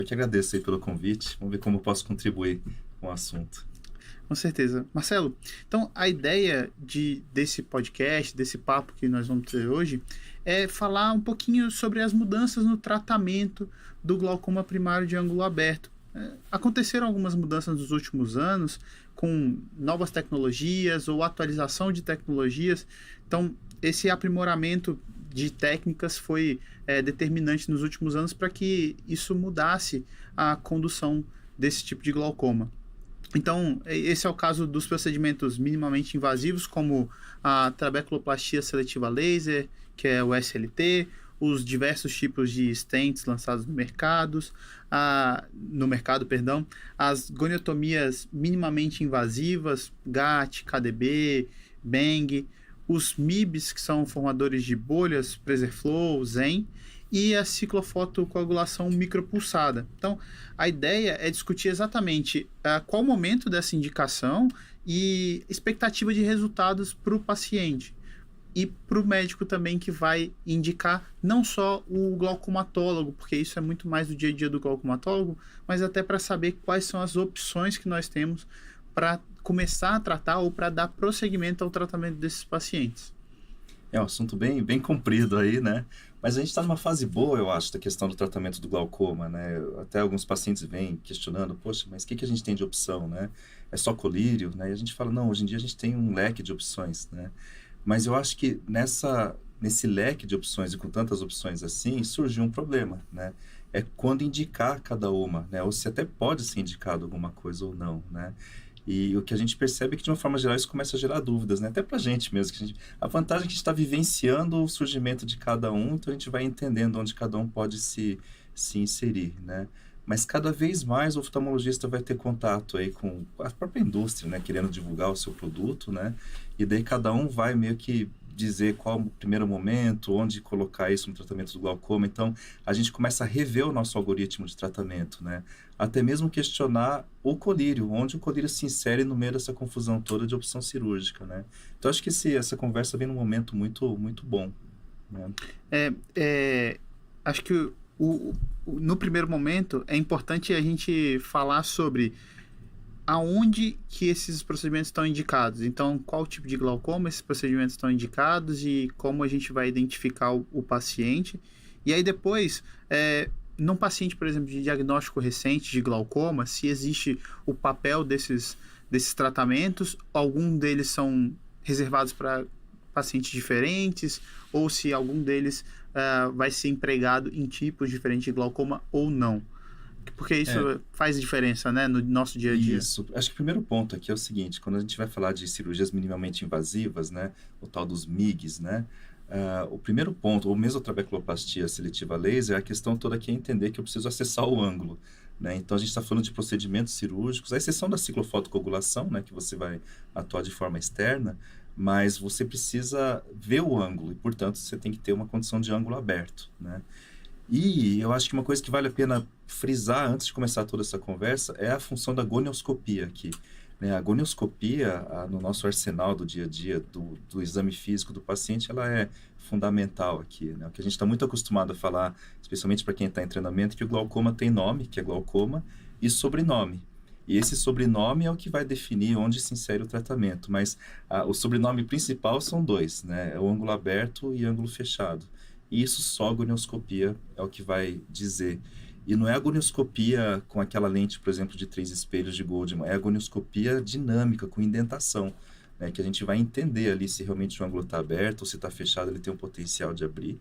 Eu que agradeço aí pelo convite. Vamos ver como eu posso contribuir com o assunto. Com certeza. Marcelo, então a ideia desse podcast, desse papo que nós vamos ter hoje, é falar um pouquinho sobre as mudanças no tratamento do glaucoma primário de ângulo aberto. Aconteceram algumas mudanças nos últimos anos, com novas tecnologias ou atualização de tecnologias. Então, esse aprimoramento de técnicas foi determinante nos últimos anos para que isso mudasse a condução desse tipo de glaucoma. Então, esse é o caso dos procedimentos minimamente invasivos, como a trabeculoplastia seletiva laser, que é o SLT, os diversos tipos de stents lançados no mercado, as goniotomias minimamente invasivas, GAT, KDB, Bang, os MIBs, que são formadores de bolhas, PreserFlow, Zen, e a ciclofotocoagulação micropulsada. Então, a ideia é discutir exatamente qual o momento dessa indicação e expectativa de resultados para o paciente. E para o médico também, que vai indicar não só o glaucomatólogo, porque isso é muito mais do dia a dia do glaucomatólogo, mas até para saber quais são as opções que nós temos para começar a tratar ou para dar prosseguimento ao tratamento desses pacientes. É um assunto bem comprido aí, né? Mas a gente está numa fase boa, eu acho, da questão do tratamento do glaucoma, né? Até alguns pacientes vêm questionando, poxa, mas o que a gente tem de opção, né? É só colírio, né? E a gente fala, não, hoje em dia a gente tem um leque de opções, né? Mas eu acho que nesse leque de opções e com tantas opções assim, surgiu um problema, né? É quando indicar cada uma, né? Ou se até pode ser indicado alguma coisa ou não, né? E o que a gente percebe é que, de uma forma geral, isso começa a gerar dúvidas, né? Até pra gente mesmo. A vantagem é que a gente está vivenciando o surgimento de cada um, então a gente vai entendendo onde cada um pode se inserir, né? Mas cada vez mais o oftalmologista vai ter contato aí com a própria indústria, né? Querendo divulgar o seu produto, né? E daí cada um vai meio que dizer qual o primeiro momento, onde colocar isso no tratamento do glaucoma. Então, a gente começa a rever o nosso algoritmo de tratamento, né? Até mesmo questionar o colírio, onde o colírio se insere no meio dessa confusão toda de opção cirúrgica, né? Então, acho que essa conversa vem num momento muito, muito bom, né? Acho que no primeiro momento é importante a gente falar sobre aonde que esses procedimentos estão indicados. Então, qual tipo de glaucoma esses procedimentos estão indicados e como a gente vai identificar o paciente. E aí depois, num paciente, por exemplo, de diagnóstico recente de glaucoma, se existe o papel desses tratamentos, algum deles são reservados para pacientes diferentes, ou se algum deles vai ser empregado em tipos diferentes de glaucoma ou não. Porque isso faz diferença, né, no nosso dia a dia. Isso. Acho que o primeiro ponto aqui é o seguinte, quando a gente vai falar de cirurgias minimamente invasivas, né, o tal dos MIGs, né, o primeiro ponto, ou mesotrabeculoplastia seletiva laser, a questão toda aqui é entender que eu preciso acessar o ângulo, né, então a gente está falando de procedimentos cirúrgicos, a exceção da ciclofotocoagulação, né, que você vai atuar de forma externa, mas você precisa ver o ângulo e, portanto, você tem que ter uma condição de ângulo aberto, né. E eu acho que uma coisa que vale a pena frisar antes de começar toda essa conversa é a função da gonioscopia aqui, né? A gonioscopia, no nosso arsenal do dia a dia, do exame físico do paciente, ela é fundamental aqui, né? O que a gente está muito acostumado a falar, especialmente para quem está em treinamento, que o glaucoma tem nome, que é glaucoma, e sobrenome. E esse sobrenome é o que vai definir onde se insere o tratamento, mas o sobrenome principal são dois, né? É o ângulo aberto e ângulo fechado. E isso só a gonioscopia é o que vai dizer. E não é a gonioscopia com aquela lente, por exemplo, de 3 espelhos de Goldman, é a gonioscopia dinâmica, com indentação, né, que a gente vai entender ali se realmente o ângulo está aberto ou se está fechado, ele tem um potencial de abrir,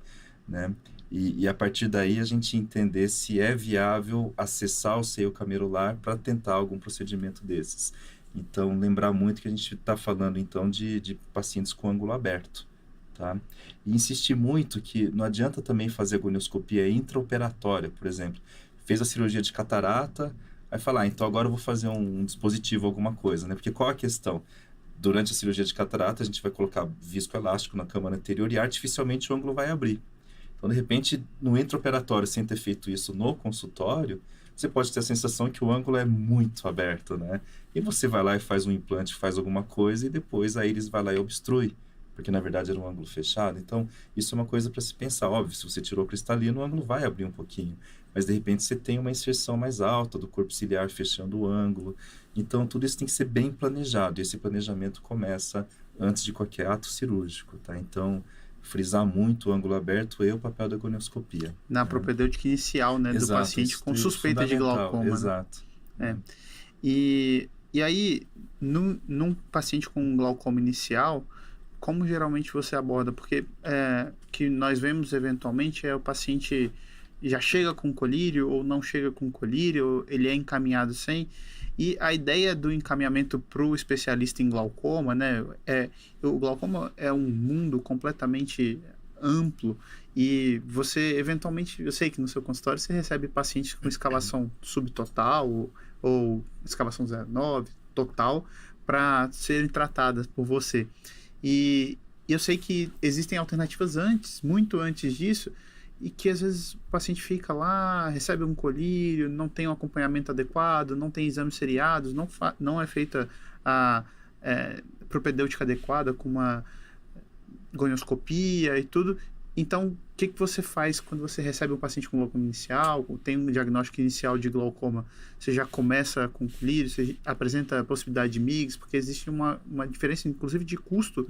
né? E a partir daí a gente entender se é viável acessar o seio camerular para tentar algum procedimento desses. Então, lembrar muito que a gente está falando, então, de pacientes com ângulo aberto. Tá? E insistir muito que não adianta também fazer gonioscopia intraoperatória, por exemplo. Fez a cirurgia de catarata, aí falar, então agora eu vou fazer um dispositivo, alguma coisa, né? Porque qual a questão? Durante a cirurgia de catarata, a gente vai colocar viscoelástico na câmara anterior e artificialmente o ângulo vai abrir. Então, de repente, no intraoperatório, sem ter feito isso no consultório, você pode ter a sensação que o ângulo é muito aberto, né? E você vai lá e faz um implante, faz alguma coisa e depois a íris vai lá e obstrui. porque na verdade era um ângulo fechado. Então, isso é uma coisa para se pensar. Óbvio, se você tirou cristalino, o ângulo vai abrir um pouquinho, mas de repente você tem uma inserção mais alta do corpo ciliar fechando o ângulo. Então, tudo isso tem que ser bem planejado, e esse planejamento começa antes de qualquer ato cirúrgico, tá? Então, frisar muito o ângulo aberto é o papel da gonioscopia. Na Né? propedêutica inicial, né, do Exato, paciente isso com é suspeita de fundamental, glaucoma, né? exato. É. E aí, num paciente com glaucoma inicial, como geralmente você aborda? Porque que nós vemos eventualmente o paciente já chega com colírio ou não chega com colírio, ele é encaminhado sem. E a ideia do encaminhamento para o especialista em glaucoma, né? O glaucoma é um mundo completamente amplo e você, eventualmente, eu sei que no seu consultório você recebe pacientes com escavação subtotal ou escavação 0,9 total para serem tratadas por você. E eu sei que existem alternativas muito antes disso, e que às vezes o paciente fica lá, recebe um colírio, não tem um acompanhamento adequado, não tem exames seriados, não é feita a propedêutica adequada com uma gonioscopia e tudo. Então, o que você faz quando você recebe um paciente com glaucoma inicial, tem um diagnóstico inicial de glaucoma? Você já começa com colírio, você apresenta a possibilidade de MIGS, porque existe uma diferença, inclusive, de custo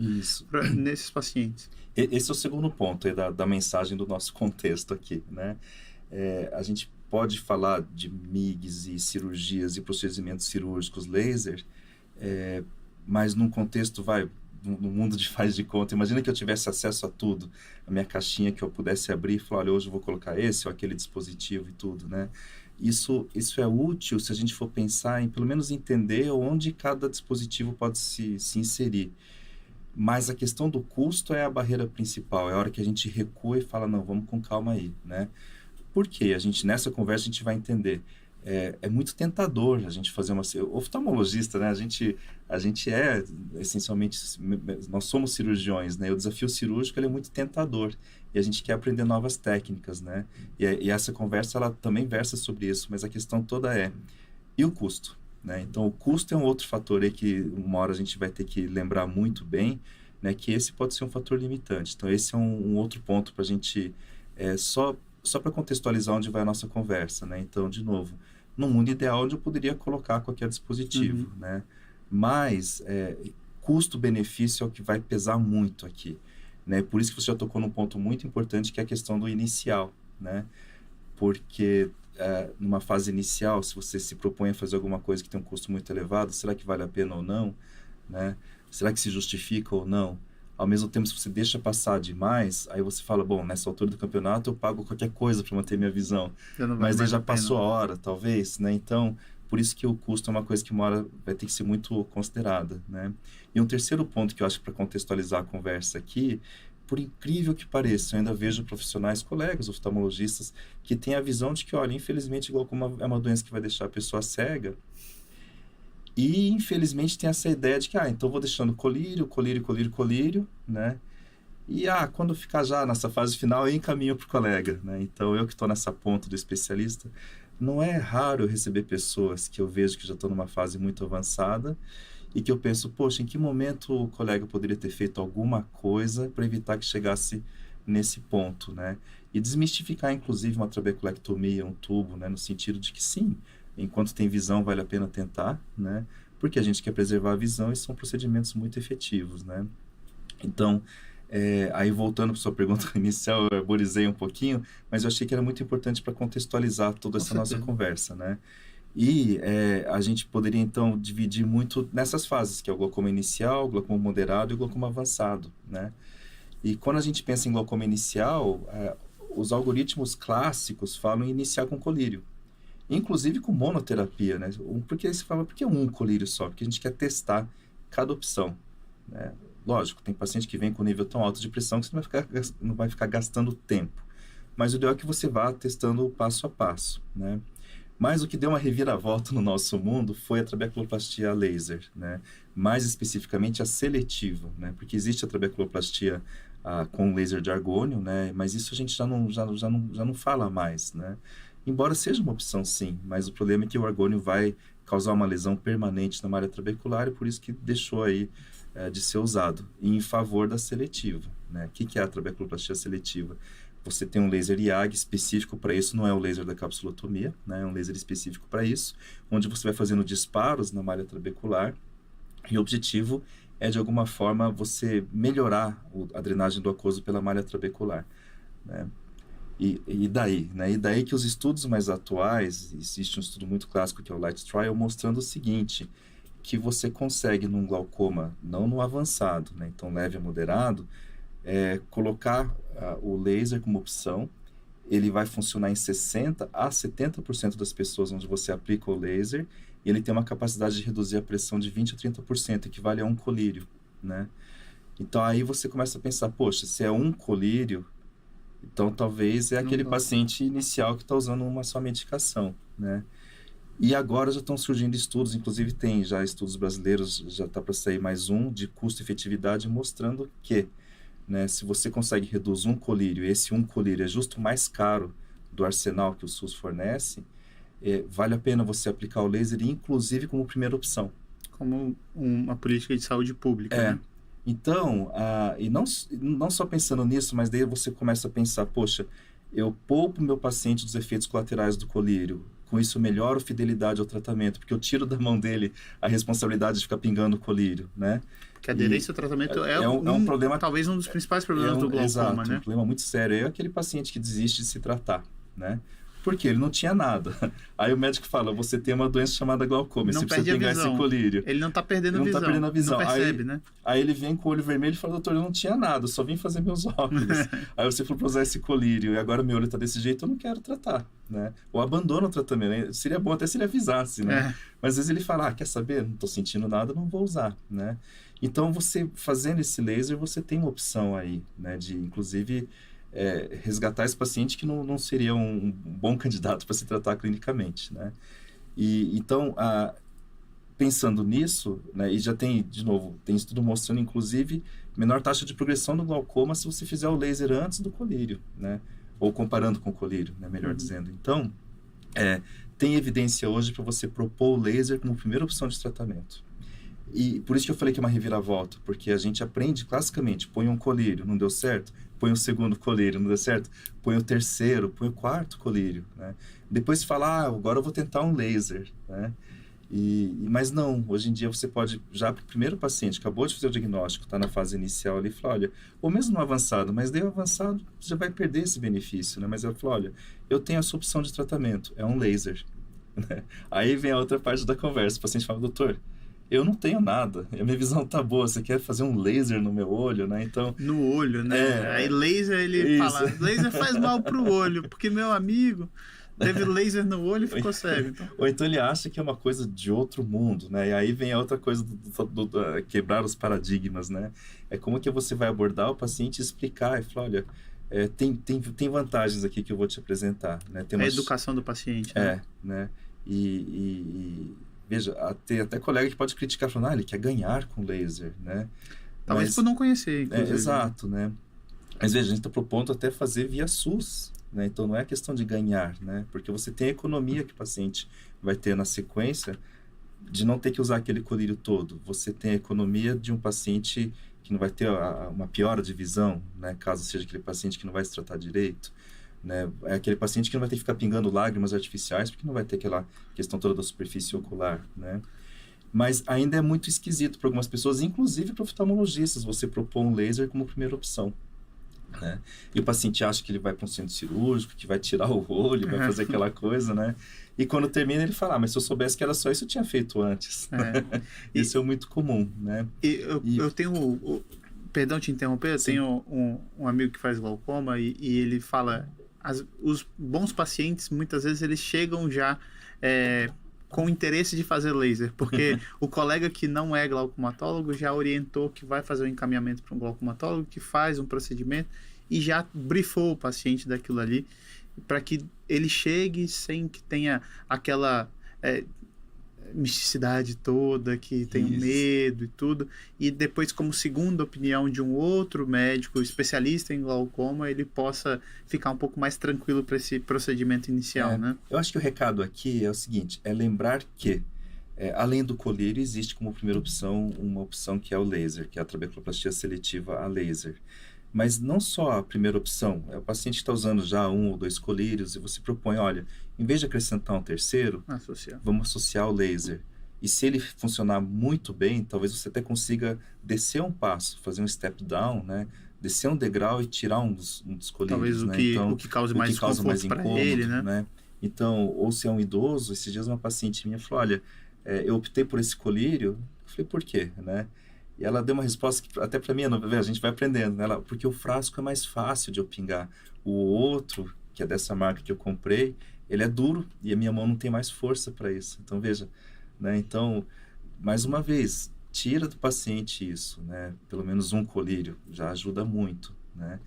nesses pacientes. Esse é o segundo ponto aí da mensagem do nosso contexto aqui, né? A gente pode falar de MIGS e cirurgias e procedimentos cirúrgicos laser, mas num contexto, no mundo de faz de conta, imagina que eu tivesse acesso a tudo, a minha caixinha que eu pudesse abrir e falar, olha, hoje eu vou colocar esse ou aquele dispositivo e tudo, né? Isso é útil se a gente for pensar em, pelo menos, entender onde cada dispositivo pode se inserir. Mas a questão do custo é a barreira principal, é a hora que a gente recua e fala, não, vamos com calma aí, né? Por quê? Nessa conversa a gente vai entender. É muito tentador a gente fazer uma... Oftalmologista, né? A gente é, essencialmente, nós somos cirurgiões, né? O desafio cirúrgico ele é muito tentador e a gente quer aprender novas técnicas, né? E essa conversa, ela também versa sobre isso, mas a questão toda e o custo, né? Então, o custo é um outro fator aí que uma hora a gente vai ter que lembrar muito bem, né? Que esse pode ser um fator limitante. Então, esse é um outro ponto para a gente... Só para contextualizar onde vai a nossa conversa, né? Então, de novo, no mundo ideal onde eu poderia colocar qualquer dispositivo, né? Mas custo-benefício é o que vai pesar muito aqui, né? Por isso que você já tocou num ponto muito importante, que é a questão do inicial, né? Porque numa fase inicial, se você se propõe a fazer alguma coisa que tem um custo muito elevado, será que vale a pena ou não, né? Será que se justifica ou não? Ao mesmo tempo, se você deixa passar demais, aí você fala, bom, nessa altura do campeonato eu pago qualquer coisa para manter minha visão. Mas aí já passou a hora, talvez, né? Então, por isso que o custo é uma coisa que uma hora vai ter que ser muito considerada, né? E um terceiro ponto que eu acho para contextualizar a conversa aqui, por incrível que pareça, eu ainda vejo profissionais, colegas oftalmologistas, que têm a visão de que, olha, infelizmente, glaucoma é uma doença que vai deixar a pessoa cega. E, infelizmente, tem essa ideia de que, então vou deixando colírio, né? E, quando ficar já nessa fase final, eu encaminho para o colega, né? Então, eu que estou nessa ponta do especialista, não é raro eu receber pessoas que eu vejo que já estão numa fase muito avançada e que eu penso, poxa, em que momento o colega poderia ter feito alguma coisa para evitar que chegasse nesse ponto, né? E desmistificar, inclusive, uma trabeculectomia, um tubo, né? No sentido de que, sim, enquanto tem visão, vale a pena tentar, né? Porque a gente quer preservar a visão e são procedimentos muito efetivos, né? Então, aí voltando para sua pergunta inicial, eu arborizei um pouquinho, mas eu achei que era muito importante para contextualizar toda essa nossa conversa, né? E a gente poderia, então, dividir muito nessas fases, que é o glaucoma inicial, o glaucoma moderado e o glaucoma avançado, né? E quando a gente pensa em glaucoma inicial, os algoritmos clássicos falam em iniciar com colírio. Inclusive com monoterapia, né? Porque você fala, por que um colírio só? Porque a gente quer testar cada opção, né? Lógico, tem paciente que vem com nível tão alto de pressão que você não vai ficar gastando tempo. Mas o ideal é que você vá testando passo a passo, né? Mas o que deu uma reviravolta no nosso mundo foi a trabeculoplastia laser, né? Mais especificamente a seletiva, né? Porque existe a trabeculoplastia com laser de argônio, né? Mas isso a gente já não fala mais, né? Embora seja uma opção, sim, mas o problema é que o argônio vai causar uma lesão permanente na malha trabecular e por isso que deixou aí de ser usado, e em favor da seletiva, né? O que é a trabeculoplastia seletiva? Você tem um laser IAG específico para isso, não é o laser da capsulotomia, né? É um laser específico para isso, onde você vai fazendo disparos na malha trabecular, e o objetivo é, de alguma forma, você melhorar a drenagem do aquoso pela malha trabecular, né? E daí, né? E daí que os estudos mais atuais, existe um estudo muito clássico que é o Light Trial, mostrando o seguinte, que você consegue num glaucoma, não no avançado, né? Então leve a moderado, colocar o laser como opção. Ele vai funcionar em 60% a 70% das pessoas onde você aplica o laser, e ele tem uma capacidade de reduzir a pressão de 20% a 30%, equivale a um colírio, né? Então aí você começa a pensar, poxa, se é um colírio, então talvez é aquele paciente inicial que está usando uma só medicação, né? E agora já estão surgindo estudos, inclusive tem já estudos brasileiros, já está para sair mais um, de custo e efetividade, mostrando que, né, se você consegue reduzir um colírio, e esse um colírio é justo o mais caro do arsenal que o SUS fornece, vale a pena você aplicar o laser, inclusive como primeira opção. Como uma política de saúde pública, né? Então, e não só pensando nisso, mas daí você começa a pensar, poxa, eu poupo meu paciente dos efeitos colaterais do colírio, com isso eu melhoro a fidelidade ao tratamento, porque eu tiro da mão dele a responsabilidade de ficar pingando o colírio, né? Que a aderência ao tratamento é um problema, talvez um dos principais problemas do glaucoma, exato, né? Um problema muito sério. É aquele paciente que desiste de se tratar, né? Porque ele não tinha nada. Aí o médico fala, você tem uma doença chamada glaucoma, você precisa pegar esse colírio. Ele não está perdendo a visão. Não está perdendo a visão. Não percebe, né? Aí ele vem com o olho vermelho e fala, doutor, eu não tinha nada, eu só vim fazer meus óculos. Aí você falou para usar esse colírio, e agora meu olho está desse jeito, eu não quero tratar, né? Ou abandona o tratamento. Seria bom até se ele avisasse, né? Mas às vezes ele fala, quer saber? Não estou sentindo nada, não vou usar, né? Então, você fazendo esse laser, você tem uma opção aí, né? De, inclusive, resgatar esse paciente que não seria um bom candidato para se tratar clinicamente, né? E então, pensando nisso, né, e já tem, de novo, tem estudo mostrando, inclusive, menor taxa de progressão do glaucoma se você fizer o laser antes do colírio, né? Ou comparando com o colírio, né, melhor dizendo. Então, tem evidência hoje para você propor o laser como primeira opção de tratamento. E por isso que eu falei que é uma reviravolta, porque a gente aprende classicamente, põe um colírio, não deu certo, põe o segundo colírio, não deu certo, põe o terceiro, põe o quarto colírio, né? Depois fala, agora eu vou tentar um laser, né? Mas não, hoje em dia você pode, já para o primeiro paciente, acabou de fazer o diagnóstico, está na fase inicial ali, fala, olha, ou mesmo no avançado, mas daí o avançado já vai perder esse benefício, né? Mas ela fala, olha, eu tenho essa opção de tratamento, é um laser, né? Aí vem a outra parte da conversa, o paciente fala, doutor, eu não tenho nada, a minha visão tá boa, você quer fazer um laser no meu olho, né? Então, no olho, né? Aí laser, ele fala, laser faz mal pro olho, porque meu amigo teve laser no olho e ficou cego. Então. Ou então ele acha que é uma coisa de outro mundo, né? E aí vem a outra coisa do quebrar os paradigmas, né? É como que você vai abordar o paciente e explicar, e falar, olha, tem vantagens aqui que eu vou te apresentar, né? Tem a educação do paciente, né? Né? Veja, tem até colega que pode criticar, falando, ele quer ganhar com laser, né? Talvez por não conhecer, inclusive. Exato, né? Mas veja, a gente está propondo até fazer via SUS, né? Então não é questão de ganhar, né? Porque você tem a economia que o paciente vai ter na sequência de não ter que usar aquele colírio todo. Você tem a economia de um paciente que não vai ter uma piora de visão, né? Caso seja aquele paciente que não vai se tratar direito. Né? É aquele paciente que não vai ter que ficar pingando lágrimas artificiais, porque não vai ter aquela questão toda da superfície ocular, né? Mas ainda é muito esquisito para algumas pessoas, inclusive para oftalmologistas, você propor um laser como primeira opção, né? E o paciente acha que ele vai para um centro cirúrgico, que vai tirar o olho, vai fazer aquela coisa, né? E quando termina ele fala, mas se eu soubesse que era só isso, eu tinha feito antes. Isso é muito comum, né? Eu tenho... Perdão te interromper, eu tenho um amigo que faz glaucoma e ele fala... os bons pacientes, muitas vezes, eles chegam já com interesse de fazer laser, porque o colega que não é glaucomatólogo já orientou que vai fazer um encaminhamento para um glaucomatólogo, que faz um procedimento e já brifou o paciente daquilo ali, para que ele chegue sem que tenha aquela misticidade toda, que tem medo e tudo, e depois, como segunda opinião de um outro médico especialista em glaucoma, ele possa ficar um pouco mais tranquilo para esse procedimento inicial, né? Eu acho que o recado aqui é o seguinte, é lembrar que Além do colírio, existe como primeira opção uma opção que é o laser, que é a trabeculoplastia seletiva a laser. Mas não só a primeira opção, é o paciente que está usando já 1 ou 2 colírios e você propõe, olha, em vez de acrescentar um terceiro, vamos associar o laser. E se ele funcionar muito bem, talvez você até consiga descer um passo, fazer um step down, né? Descer um degrau e tirar um dos colírios. Talvez né? Então, o que cause mais desconforto para ele, né? Então, ou se é um idoso, esses dias uma paciente minha falou, olha, eu optei por esse colírio. Eu falei, por quê? Né? E ela deu uma resposta que até para mim, a gente vai aprendendo, né? Porque o frasco é mais fácil de eu pingar. O outro, que é dessa marca que eu comprei, ele é duro e a minha mão não tem mais força para isso. Então, veja, né? Então, mais uma vez, tira do paciente isso, né? Pelo menos um colírio já ajuda muito, né?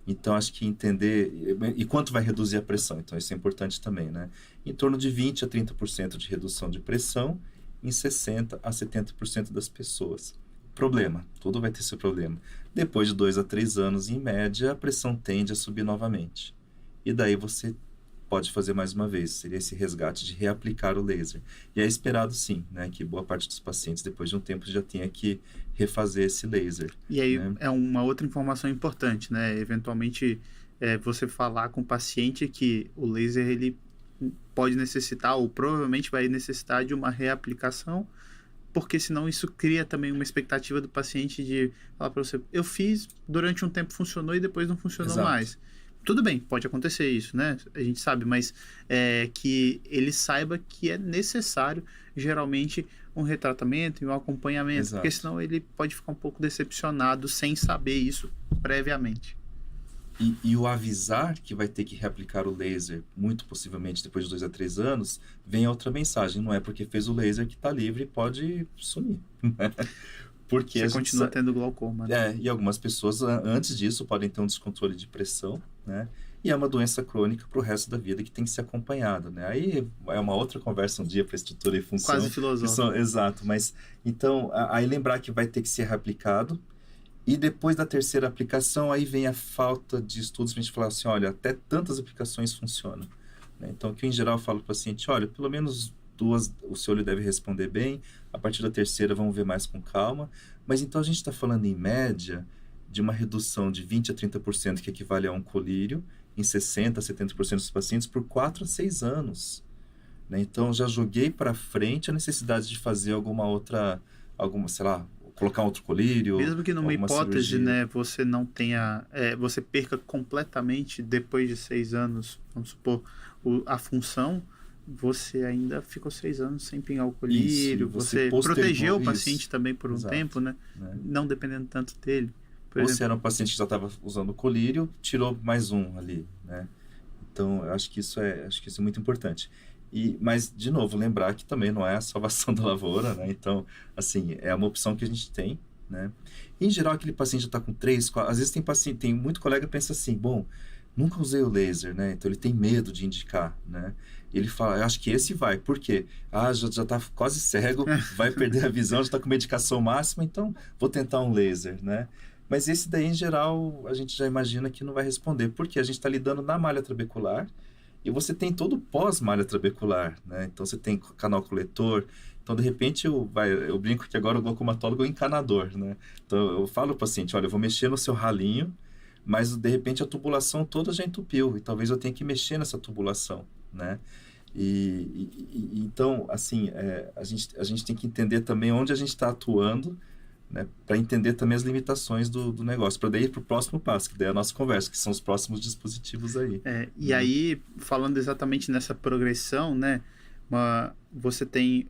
Então, acho que entender... E quanto vai reduzir a pressão? Então, isso é importante também, né? Em torno de 20% a 30% de redução de pressão em 60% a 70% das pessoas. Problema, tudo vai ter seu problema. Depois de 2 a 3 anos, em média, a pressão tende a subir novamente. E daí você pode fazer mais uma vez, seria esse resgate de reaplicar o laser. E é esperado sim, né, que boa parte dos pacientes, depois de um tempo, já tenha que refazer esse laser. E aí né? é uma outra informação importante, né? Eventualmente, você falar com o paciente que o laser ele pode necessitar, ou provavelmente vai necessitar de uma reaplicação, porque senão isso cria também uma expectativa do paciente de falar para você, eu fiz, durante um tempo funcionou e depois não funcionou Exato. mais. Tudo bem, pode acontecer isso, né? A gente sabe, mas que ele saiba que é necessário, geralmente, um retratamento e um acompanhamento, Exato. porque senão ele pode ficar um pouco decepcionado sem saber isso previamente. E o avisar que vai ter que reaplicar o laser, muito possivelmente depois de 2 a 3 anos, vem outra mensagem. Não é porque fez o laser que está livre e pode sumir. Porque você continua tendo glaucoma. Né? E algumas pessoas, antes disso, podem ter um descontrole de pressão, né? E é uma doença crônica para o resto da vida que tem que ser acompanhada, né? Aí é uma outra conversa um dia para estrutura e função. Quase filosófico. Exato, mas então, aí lembrar que vai ter que ser reaplicado. E depois da terceira aplicação, aí vem a falta de estudos para a gente falar assim, olha, até tantas aplicações funcionam. Né? Então, que em geral eu falo para o paciente, olha, pelo menos 2 o seu olho deve responder bem, a partir da terceira vamos ver mais com calma. Mas então a gente está falando em média de uma redução de 20% a 30%, que equivale a um colírio, em 60% a 70% dos pacientes por 4 a 6 anos. Né? Então, já joguei para frente a necessidade de fazer sei lá, colocar outro colírio. Mesmo que numa hipótese, cirurgia. né, você não tenha, você perca completamente depois de 6 anos, vamos supor, a função, você ainda ficou 6 anos sem pingar o colírio, você protegeu o paciente também por um tempo, né? Não dependendo tanto dele. Ou se era um paciente que já estava usando o colírio, tirou mais um ali, né? Então, eu acho que isso é muito importante. Mas, de novo, lembrar que também não é a salvação da lavoura, né? Então, assim, é uma opção que a gente tem, né? Em geral, aquele paciente já está com 3, 4... Às vezes tem muito colega que pensa assim, bom, nunca usei o laser, né? Então, ele tem medo de indicar, né? Ele fala, eu acho que esse vai. Por quê? Já está quase cego, vai perder a visão, já está com medicação máxima, então vou tentar um laser, né? Mas esse daí, em geral, a gente já imagina que não vai responder, porque a gente está lidando na malha trabecular, e você tem todo o pós-malha trabecular, né? Então, você tem canal coletor. Então, de repente, eu brinco que agora o glaucomatólogo é o encanador, né? Então, eu falo para o paciente, olha, eu vou mexer no seu ralinho, mas, de repente, a tubulação toda já entupiu. E talvez eu tenha que mexer nessa tubulação, né? Então, assim, a gente tem que entender também onde a gente está atuando, né, para entender também as limitações do negócio, para daí ir para o próximo passo, que daí é a nossa conversa, que são os próximos dispositivos aí. E aí, falando exatamente nessa progressão, né, você tem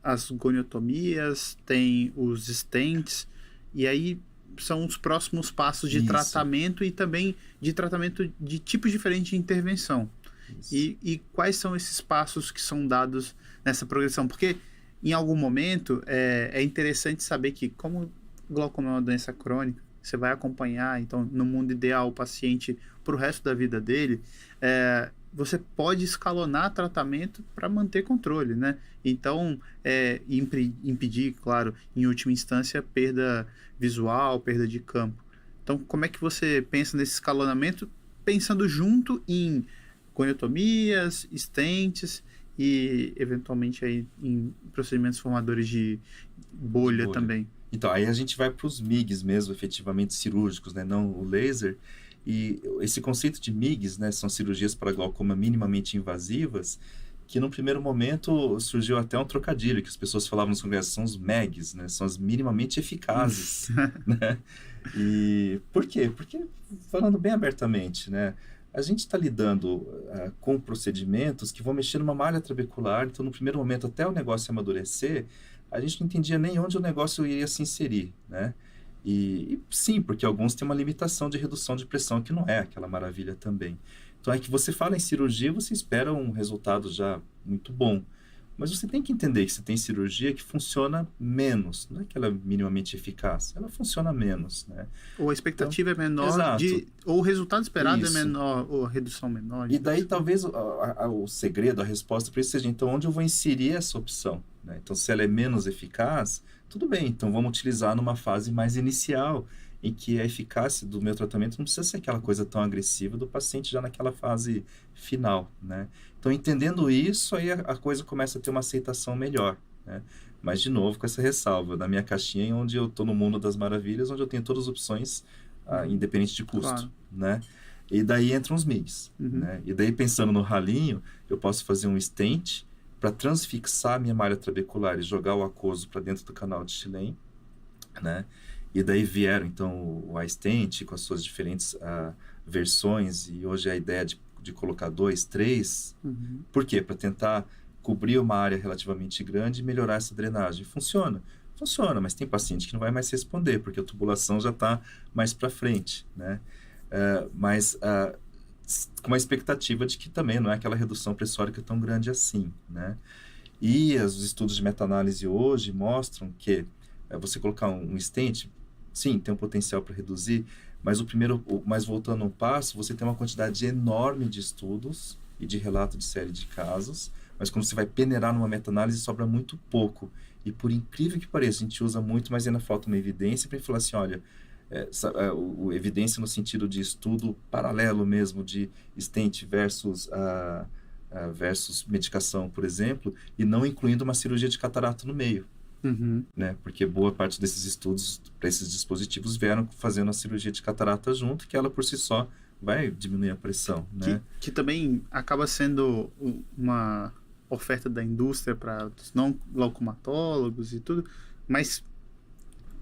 as goniotomias, tem os stents, e aí são os próximos passos de tratamento e também de tratamento de tipos diferentes de intervenção. E quais são esses passos que são dados nessa progressão? Porque em algum momento, é interessante saber que, como glaucoma é uma doença crônica, você vai acompanhar, então, no mundo ideal, o paciente para o resto da vida dele, você pode escalonar tratamento para manter controle, né? Então, impedir, claro, em última instância, perda visual, perda de campo. Então, como é que você pensa nesse escalonamento, pensando junto em goniotomias, stents e eventualmente aí em procedimentos formadores de bolha também. Então, aí a gente vai para os MIGs mesmo, efetivamente cirúrgicos, né? Não o laser. E esse conceito de MIGs, né? São cirurgias para glaucoma minimamente invasivas, que no primeiro momento surgiu até um trocadilho, que as pessoas falavam nos congressos, são os MEGs, né? São as minimamente eficazes, né? E por quê? Porque, falando bem abertamente, né? A gente está lidando com procedimentos que vão mexer numa malha trabecular, então no primeiro momento, até o negócio amadurecer, a gente não entendia nem onde o negócio iria se inserir, né? E sim, porque alguns têm uma limitação de redução de pressão, que não é aquela maravilha também. Então, é que você fala em cirurgia, você espera um resultado já muito bom. Mas você tem que entender que você tem cirurgia que funciona menos. Não é que ela é minimamente eficaz, ela funciona menos, né? Ou a expectativa então, é menor, ou o resultado esperado é menor, ou a redução menor. E daí talvez o segredo, a resposta para isso seja, então, onde eu vou inserir essa opção? Né? Então, se ela é menos eficaz, tudo bem, então vamos utilizar numa fase mais inicial, em que a eficácia do meu tratamento não precisa ser aquela coisa tão agressiva do paciente já naquela fase final, né? Então, entendendo isso, aí a coisa começa a ter uma aceitação melhor, né? Mas, de novo, com essa ressalva, na minha caixinha, onde eu estou no mundo das maravilhas, onde eu tenho todas as opções, independente de custo, claro, né? E daí entram os MIGs, né? E daí, pensando no ralinho, eu posso fazer um stent para transfixar a minha malha trabecular e jogar o aquoso para dentro do canal de Schlemm, né? E daí vieram, então, o iStent com as suas diferentes versões, e hoje a ideia de colocar 2, 3. Por quê? Para tentar cobrir uma área relativamente grande e melhorar essa drenagem. Funciona? Funciona, mas tem paciente que não vai mais responder, porque a tubulação já está mais para frente, né? Mas com uma expectativa de que também não é aquela redução pressórica tão grande assim, né? E os estudos de meta-análise hoje mostram que você colocar um stent, sim, tem um potencial para reduzir, mas voltando um passo, você tem uma quantidade enorme de estudos e de relato de série de casos, mas quando você vai peneirar numa meta-análise, sobra muito pouco. E por incrível que pareça, a gente usa muito, mas ainda falta uma evidência para falar assim, olha, evidência no sentido de estudo paralelo mesmo, de stent versus medicação, por exemplo, e não incluindo uma cirurgia de catarata no meio. Né? Porque boa parte desses estudos para esses dispositivos vieram fazendo a cirurgia de catarata junto, que ela por si só vai diminuir a pressão, né? Que também acaba sendo uma oferta da indústria para os não glaucomatólogos e tudo, mas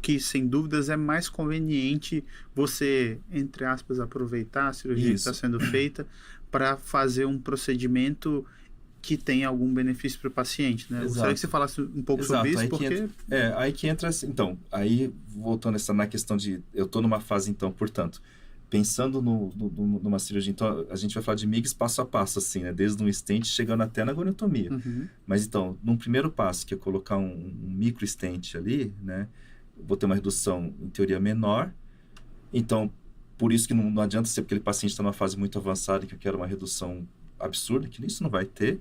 que sem dúvidas é mais conveniente você, entre aspas, aproveitar a cirurgia que está sendo feita para fazer um procedimento que tem algum benefício para o paciente, né? Eu gostaria que você falasse um pouco sobre isso, porque... aí que entra, então, aí voltando na questão de, eu estou numa fase, então, portanto, pensando numa cirurgia, então, a gente vai falar de MIGs passo a passo, assim, né? Desde um stent chegando até na goniotomia. Mas, então, num primeiro passo, que é colocar um micro stent ali, né? Vou ter uma redução, em teoria, menor. Então, por isso que não adianta ser porque aquele paciente está numa fase muito avançada que eu quero uma redução absurda, que isso não vai ter.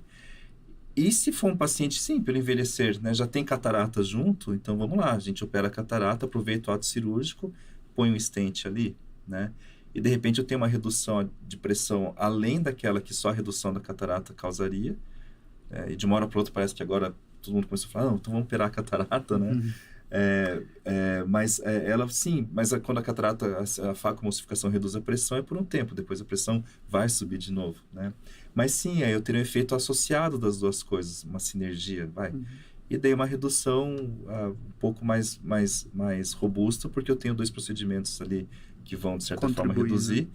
E se for um paciente, sim, pelo envelhecer, né, já tem catarata junto, então vamos lá, a gente opera a catarata, aproveita o ato cirúrgico, põe um stent ali, né, e de repente eu tenho uma redução de pressão além daquela que só a redução da catarata causaria, e de uma hora para outra parece que agora todo mundo começou a falar, não, então vamos operar a catarata, né, mas ela sim, mas quando a catarata, a facomulsificação reduz a pressão é por um tempo, depois a pressão vai subir de novo, né? Mas sim, aí eu teria um efeito associado das duas coisas, uma sinergia, e daí uma redução um pouco mais robusta, porque eu tenho 2 procedimentos ali que vão, de certa forma, reduzir. Né?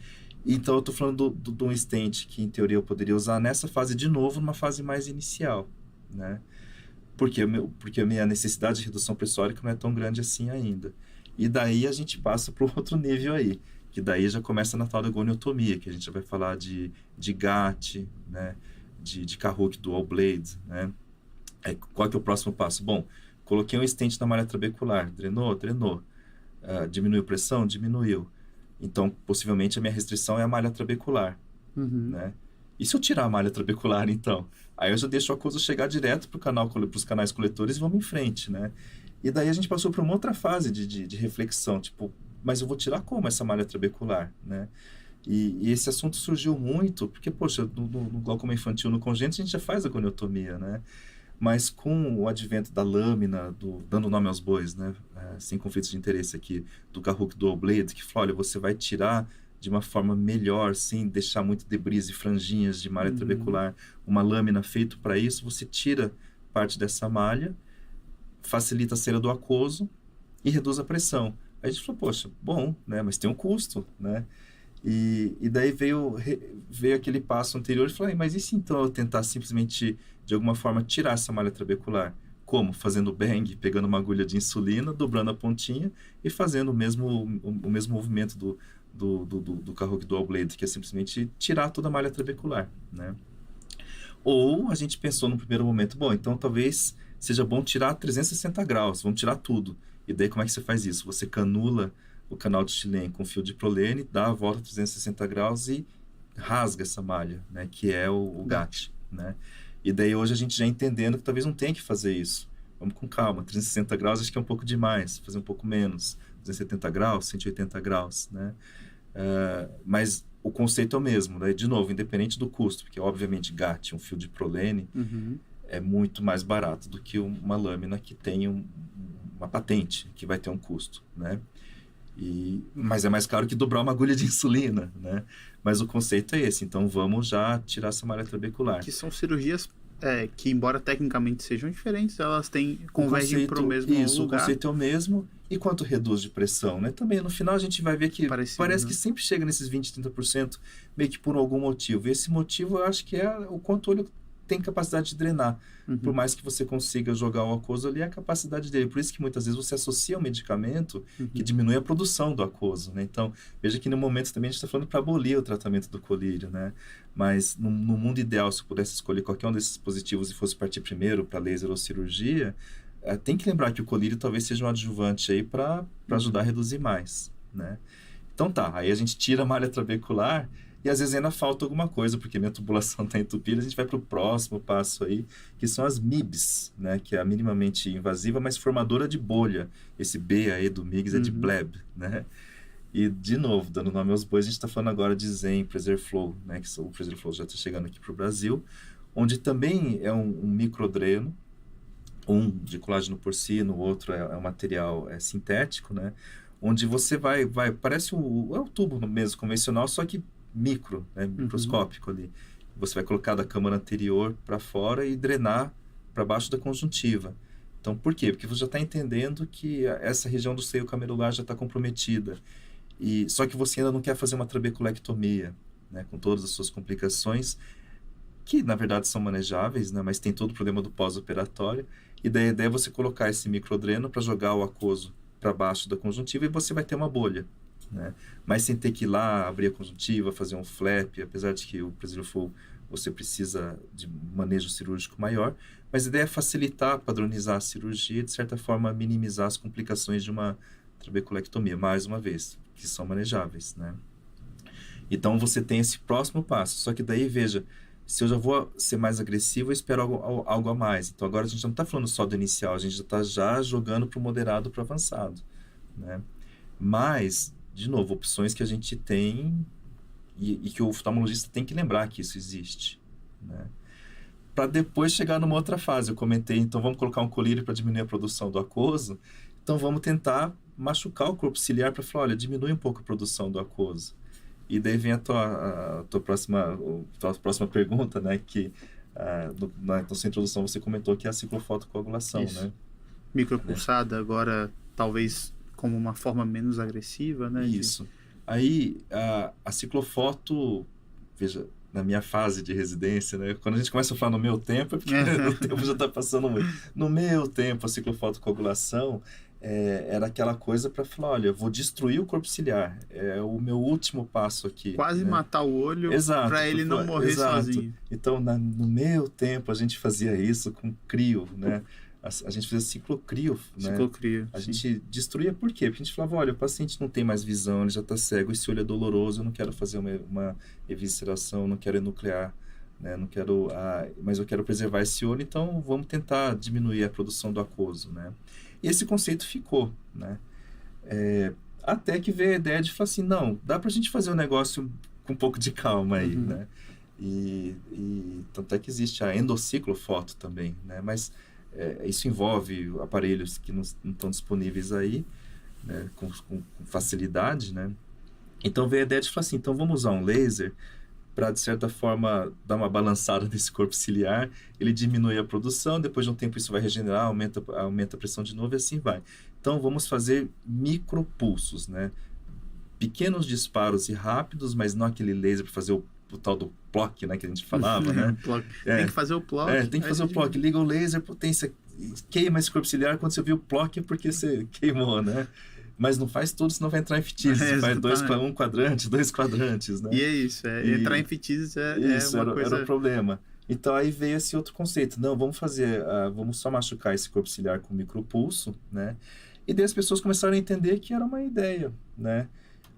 Então, eu estou falando de um stent que, em teoria, eu poderia usar nessa fase de novo, numa fase mais inicial, né? Porque a minha necessidade de redução pressórica não é tão grande assim ainda. E daí a gente passa para o outro nível aí, que daí já começa na tal da goniotomia, que a gente já vai falar de GAT, né? de Caruc Dual Blade, né? Qual que é o próximo passo? Bom, coloquei um stent na malha trabecular, drenou. Diminuiu pressão? Diminuiu. Então, possivelmente, a minha restrição é a malha trabecular, né? E se eu tirar a malha trabecular, então? Aí eu já deixo o aquoso chegar direto para os canais coletores e vamos em frente, né? E daí a gente passou por uma outra fase de reflexão, tipo, mas eu vou tirar como essa malha trabecular, né? E esse assunto surgiu muito, porque, poxa, no glaucoma infantil, no congênito, a gente já faz a goniotomia, né? Mas com o advento da lâmina, dando nome aos bois, né? Sem conflitos de interesse aqui, do Kahuku Dual Blade, que falou, olha, você vai tirar de uma forma melhor, sem deixar muito debris e franjinhas de malha trabecular, uma lâmina feita para isso, você tira parte dessa malha, facilita a cera do aquoso e reduz a pressão. Aí a gente falou, poxa, bom, né? Mas tem um custo, né? E daí veio aquele passo anterior e falei, mas e se então eu tentar simplesmente, de alguma forma, tirar essa malha trabecular? Como? Fazendo bang, pegando uma agulha de insulina, dobrando a pontinha e fazendo o mesmo movimento do Kahuku Dual Blade, que é simplesmente tirar toda a malha trabecular, né? Ou a gente pensou no primeiro momento, bom, então talvez seja bom tirar 360 graus, vamos tirar tudo. E daí como é que você faz isso? Você canula o canal de Schillen com fio de prolene, dá a volta 360 graus e rasga essa malha, né, que é o GAT, né? E daí hoje a gente já entendendo que talvez não tenha que fazer isso. Vamos com calma, 360 graus acho que é um pouco demais, fazer um pouco menos, 270 graus, 180 graus, né? Mas o conceito é o mesmo, né? De novo, independente do custo, porque obviamente GAT, um fio de prolene, é muito mais barato do que uma lâmina que tem uma patente, que vai ter um custo, né? Mas é mais caro que dobrar uma agulha de insulina, né? Mas o conceito é esse, então vamos já tirar essa malha trabecular. Que são cirurgias que, embora tecnicamente sejam diferentes, elas convergem para o mesmo lugar. O conceito é o mesmo. E quanto reduz de pressão, né? Também, no final, a gente vai ver que parece que sempre chega nesses 20%, 30%, meio que por algum motivo. E esse motivo, eu acho que é o quanto o olho tem capacidade de drenar. Por mais que você consiga jogar o aquoso ali, é a capacidade dele. Por isso que muitas vezes você associa um medicamento que diminui a produção do aquoso, né? Então, veja que no momento também a gente está falando para abolir o tratamento do colírio, né? Mas no mundo ideal, se eu pudesse escolher qualquer um desses dispositivos e fosse partir primeiro para laser ou cirurgia, tem que lembrar que o colírio talvez seja um adjuvante aí para ajudar a reduzir mais, né? Então tá, aí a gente tira a malha trabecular e às vezes ainda falta alguma coisa, porque minha tubulação está entupida, a gente vai para o próximo passo aí, que são as MIBs, né? Que é a minimamente invasiva, mas formadora de bolha. Esse B aí do MIGS é de bleb, né? E, de novo, dando nome aos bois, a gente está falando agora de Zen, PreserFlow, né? Que o PreserFlow já está chegando aqui para o Brasil, onde também é um microdreno, um de colágeno porcino, o outro é um material sintético, né? Onde você parece o tubo mesmo convencional, só que micro, né? Microscópico ali. Você vai colocar da câmara anterior para fora e drenar para baixo da conjuntiva. Então, por quê? Porque você já está entendendo que essa região do seio camelular já está comprometida. Só que você ainda não quer fazer uma trabeculectomia, né? Com todas as suas complicações, que na verdade são manejáveis, né? Mas tem todo o problema do pós-operatório. E daí a ideia é você colocar esse microdreno para jogar o aquoso para baixo da conjuntiva e você vai ter uma bolha, né? Mas sem ter que ir lá abrir a conjuntiva, fazer um flap, apesar de que o PreserFlow você precisa de manejo cirúrgico maior, mas a ideia é facilitar, padronizar a cirurgia e, de certa forma, minimizar as complicações de uma trabeculectomia, mais uma vez, que são manejáveis, né? Então, você tem esse próximo passo, só que daí, veja, se eu já vou ser mais agressivo, eu espero algo a mais. Então, agora a gente não está falando só do inicial, a gente já está jogando para o moderado, para o avançado, né? Mas, de novo, opções que a gente tem e que o oftalmologista tem que lembrar que isso existe, né? Para depois chegar numa outra fase. Eu comentei, então vamos colocar um colírio para diminuir a produção do aquoso, então vamos tentar machucar o corpo ciliar para falar, olha, diminui um pouco a produção do aquoso. E daí vem a tua próxima pergunta, né? Que na sua introdução você comentou que é a ciclofotocoagulação, né? Micropulsada, agora talvez como uma forma menos agressiva, né? Isso. Aí a ciclofoto, veja, na minha fase de residência, né? Quando a gente começa a falar no meu tempo, é porque o tempo já está passando muito. No meu tempo, a ciclofotocoagulação era aquela coisa para falar, olha, eu vou destruir o corpo ciliar, é o meu último passo aqui. Quase, né? Matar o olho para ele não morrer sozinho. Então, no meu tempo, a gente fazia isso com crio, né? A gente fazia ciclocrio, né? Ciclocrio, a gente destruía por quê? Porque a gente falava, olha, o paciente não tem mais visão, ele já está cego, esse olho é doloroso, eu não quero fazer uma evisceração, não quero enuclear, né? Não quero, mas eu quero preservar esse olho, então vamos tentar diminuir a produção do aquoso, né? E esse conceito ficou, né? Até que veio a ideia de falar assim, não, dá para a gente fazer um negócio com um pouco de calma aí, né? E tanto é que existe a endociclofoto também, né? Mas isso envolve aparelhos que não estão disponíveis aí, né? Com facilidade, né? Então veio a ideia de falar assim, então vamos usar um laser para, de certa forma, dar uma balançada nesse corpo ciliar, ele diminui a produção, depois de um tempo isso vai regenerar, aumenta a pressão de novo e assim vai. Então vamos fazer micropulsos, né? Pequenos disparos e rápidos, mas não aquele laser para fazer o tal do PLOC, né, que a gente falava, né? Tem que fazer o PLOC. Tem que fazer o PLOC. Liga o laser, potência, queima esse corpo ciliar. Quando você viu o PLOC é porque você queimou, né? Mas não faz tudo, senão vai entrar em fitise. Você faz um quadrante, 2 quadrantes, né? E é isso. Entrar em fitise isso, uma coisa... era o problema. Então aí veio esse outro conceito. Não, vamos só machucar esse corpo ciliar com micropulso, né? E daí as pessoas começaram a entender que era uma ideia, né?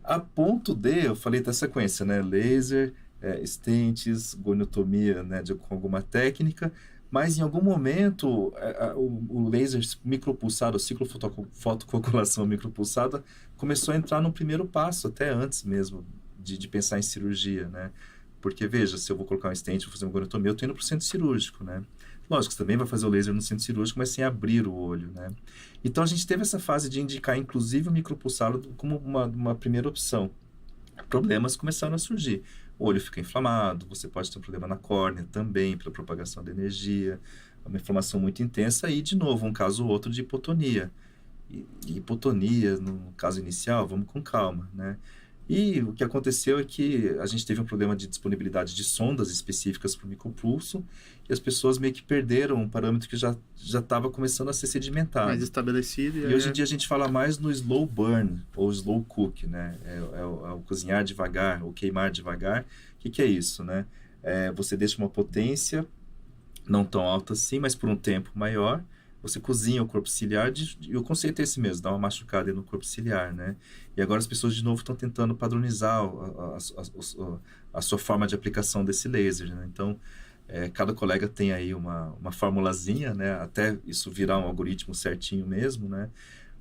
A ponto de, eu falei da sequência, né? Laser, stents, goniotomia, né? Com alguma técnica, mas em algum momento o laser micropulsado, o ciclo fotocoagulação micropulsada começou a entrar no primeiro passo, até antes mesmo de pensar em cirurgia, né? Porque, veja, se eu vou colocar um stent, vou fazer uma goniotomia, eu estou indo para o centro cirúrgico, né? Lógico, você também vai fazer o laser no centro cirúrgico, mas sem abrir o olho, né? Então, a gente teve essa fase de indicar, inclusive, o micropulsado como uma primeira opção. Problemas começaram a surgir. O olho fica inflamado, você pode ter um problema na córnea também, pela propagação da energia, uma inflamação muito intensa e, de novo, um caso ou outro de hipotonia. E hipotonia, no caso inicial, vamos com calma, né? E o que aconteceu é que a gente teve um problema de disponibilidade de sondas específicas para o micropulso e as pessoas meio que perderam um parâmetro que já estava começando a ser sedimentado. Mais estabelecido. E hoje em dia a gente fala mais no slow burn ou slow cook, né? É o cozinhar devagar, ou queimar devagar. O que é isso, né? Você deixa uma potência não tão alta assim, mas por um tempo maior. Você cozinha o corpo ciliar e o conceito é esse mesmo, dá uma machucada no corpo ciliar, né? E agora as pessoas de novo estão tentando padronizar a sua forma de aplicação desse laser, né? Então, cada colega tem aí uma formulazinha, né? Até isso virar um algoritmo certinho mesmo, né?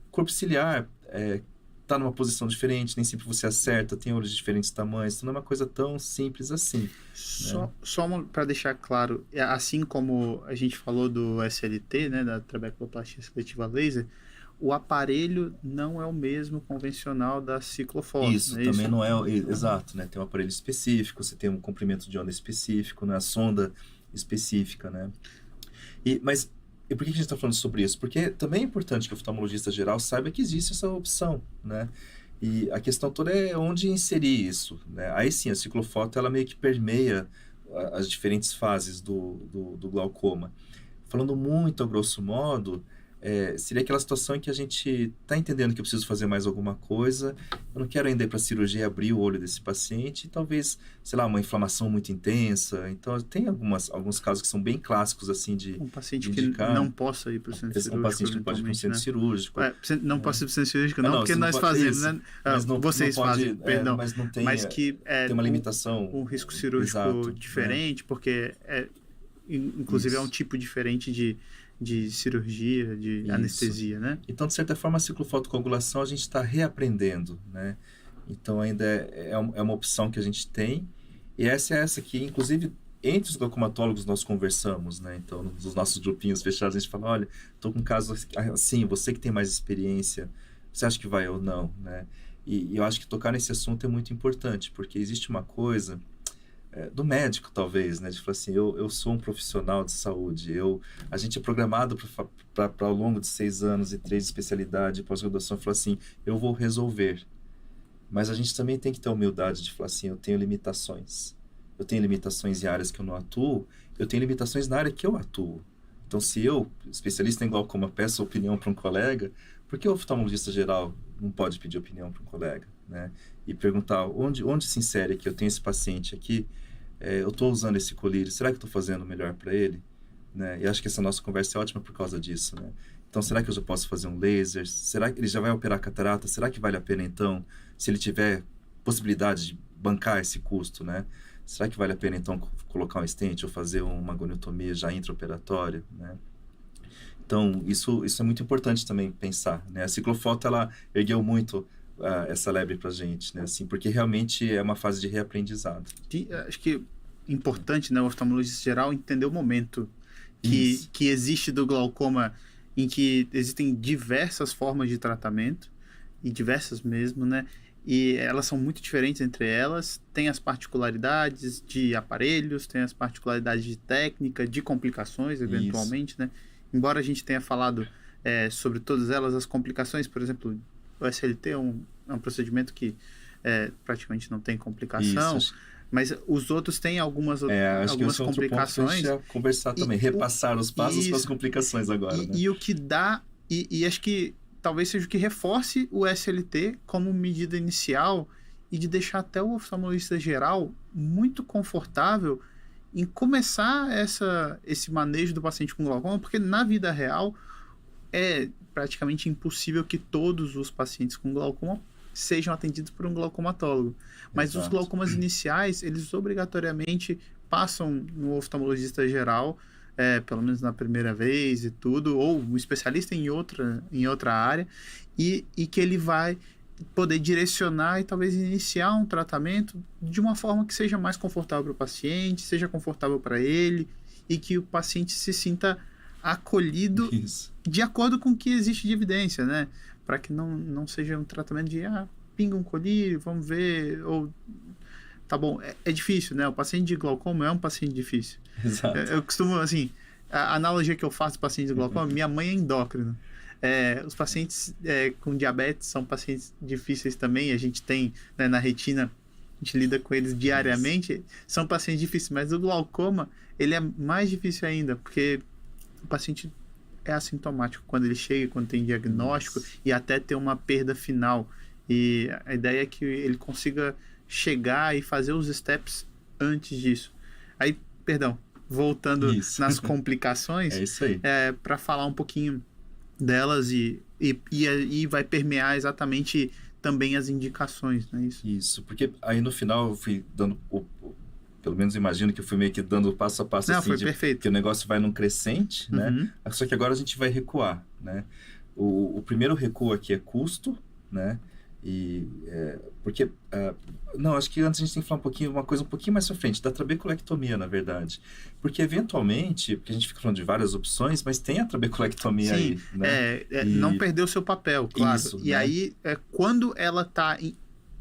O corpo ciliar está numa posição diferente, nem sempre você acerta, tem olhos de diferentes tamanhos, então não é uma coisa tão simples assim. Só para deixar claro, assim como a gente falou do SLT, né, da trabecoplastia seletiva laser, o aparelho não é o mesmo convencional da ciclofoto. Isso, também não é, exato, né? Tem um aparelho específico, você tem um comprimento de onda específico, né? A sonda específica, né? Mas e por que a gente está falando sobre isso? Porque também é importante que o oftalmologista geral saiba que existe essa opção, né? E a questão toda é onde inserir isso, né? Aí sim, a ciclofoto, ela meio que permeia as diferentes fases do glaucoma. Falando muito a grosso modo, seria aquela situação em que a gente está entendendo que eu preciso fazer mais alguma coisa, eu não quero ainda ir para a cirurgia e abrir o olho desse paciente, e talvez, sei lá, uma inflamação muito intensa. Então, tem alguns casos que são bem clássicos, assim, de um paciente de indicar, que não possa ir para o centro cirúrgico. Um paciente que pode ir para o centro cirúrgico. Não possa ir para o centro cirúrgico, não, porque nós fazemos, né? Mas não, vocês não pode, fazem, perdão. Mas não tem, mas que tem uma limitação. Um risco cirúrgico exato, diferente, né? Porque, inclusive, é um tipo diferente de cirurgia, de anestesia, né? Então, de certa forma, a ciclofotocoagulação a gente está reaprendendo, né? Então, ainda é uma opção que a gente tem. E essa que, inclusive, entre os glaucomatólogos nós conversamos, né? Então, nos nossos grupinhos fechados, a gente fala, olha, estou com um caso assim, você que tem mais experiência, você acha que vai ou não, né? E eu acho que tocar nesse assunto é muito importante, porque existe uma coisa... do médico, talvez, né? De falar assim, eu sou um profissional de saúde, a gente é programado para ao longo de 6 anos e 3 de especialidade, pós-graduação, falar assim, eu vou resolver. Mas a gente também tem que ter a humildade de falar assim, eu tenho limitações. Eu tenho limitações em áreas que eu não atuo, eu tenho limitações na área que eu atuo. Então, se eu, especialista em glaucoma, peço opinião para um colega, por que o oftalmologista geral não pode pedir opinião para um colega, né? E perguntar, onde se insere que eu tenho esse paciente aqui, eu estou usando esse colírio, será que eu estou fazendo o melhor para ele? Né? E acho que essa nossa conversa é ótima por causa disso, né? Então, será que eu já posso fazer um laser? Será que ele já vai operar catarata? Será que vale a pena, então, se ele tiver possibilidade de bancar esse custo, né? Será que vale a pena, então, colocar um stent ou fazer uma goniotomia já intraoperatória, né? Então, isso é muito importante também pensar, né? A ciclofoto, ela ergueu muito essa lebre pra gente, né? Assim, porque realmente é uma fase de reaprendizado. Acho que é importante, né, o oftalmologista geral entender o momento Isso. que existe do glaucoma, em que existem diversas formas de tratamento, e diversas mesmo, né? E elas são muito diferentes entre elas. Tem as particularidades de aparelhos, tem as particularidades de técnica, de complicações, Isso. eventualmente, né? Embora a gente tenha falado sobre todas elas, as complicações, por exemplo, o SLT é um procedimento que praticamente não tem Isso. complicação, mas os outros têm Acho que algumas esse é outro ponto que a gente complicações. ia conversar E, também. Repassar os passos para as isso, complicações agora, né? e o que dá, e acho que talvez seja o que reforce o SLT como medida inicial e de deixar até o oftalmologista geral muito confortável em começar esse manejo do paciente com glaucoma, porque na vida real é praticamente impossível que todos os pacientes com glaucoma sejam atendidos por um glaucomatólogo. Mas os Exato. glaucomas iniciais, eles obrigatoriamente passam no oftalmologista geral, pelo menos na primeira vez e tudo, ou um especialista em outra área, e que ele vai poder direcionar e talvez iniciar um tratamento de uma forma que seja mais confortável para o paciente, seja confortável para ele, e que o paciente se sinta acolhido Isso. de acordo com o que existe de evidência, né? Para que não seja um tratamento de pinga um colírio, vamos ver, ou tá bom, é difícil, né? O paciente de glaucoma é um paciente difícil. Exato. Eu costumo, assim, a analogia que eu faço para paciente de glaucoma, minha mãe é endócrina. Os pacientes com diabetes são pacientes difíceis também, a gente tem, né, na retina, a gente lida com eles diariamente, são pacientes difíceis, mas o glaucoma, ele é mais difícil ainda, porque o paciente é assintomático quando ele chega, quando tem diagnóstico e até ter uma perda final. E a ideia é que ele consiga chegar e fazer os steps antes disso. Aí, perdão, voltando Isso. nas complicações, É isso aí. para falar um pouquinho delas e aí vai permear exatamente também as indicações, não é isso? Isso, porque aí no final eu fui dando, pelo menos imagino que eu fui meio que dando passo a passo, Não, assim, foi perfeito. que o negócio vai num crescente, né? Uhum. Só que agora a gente vai recuar, né? O primeiro recuo aqui é custo, né? Porque, não, acho que antes a gente tem que falar uma coisa um pouquinho mais pra frente, da trabeculectomia, na verdade. Porque, eventualmente, porque a gente fica falando de várias opções, mas tem a trabeculectomia aí, né? Não perder o seu papel, claro. Isso, e né? aí, quando ela está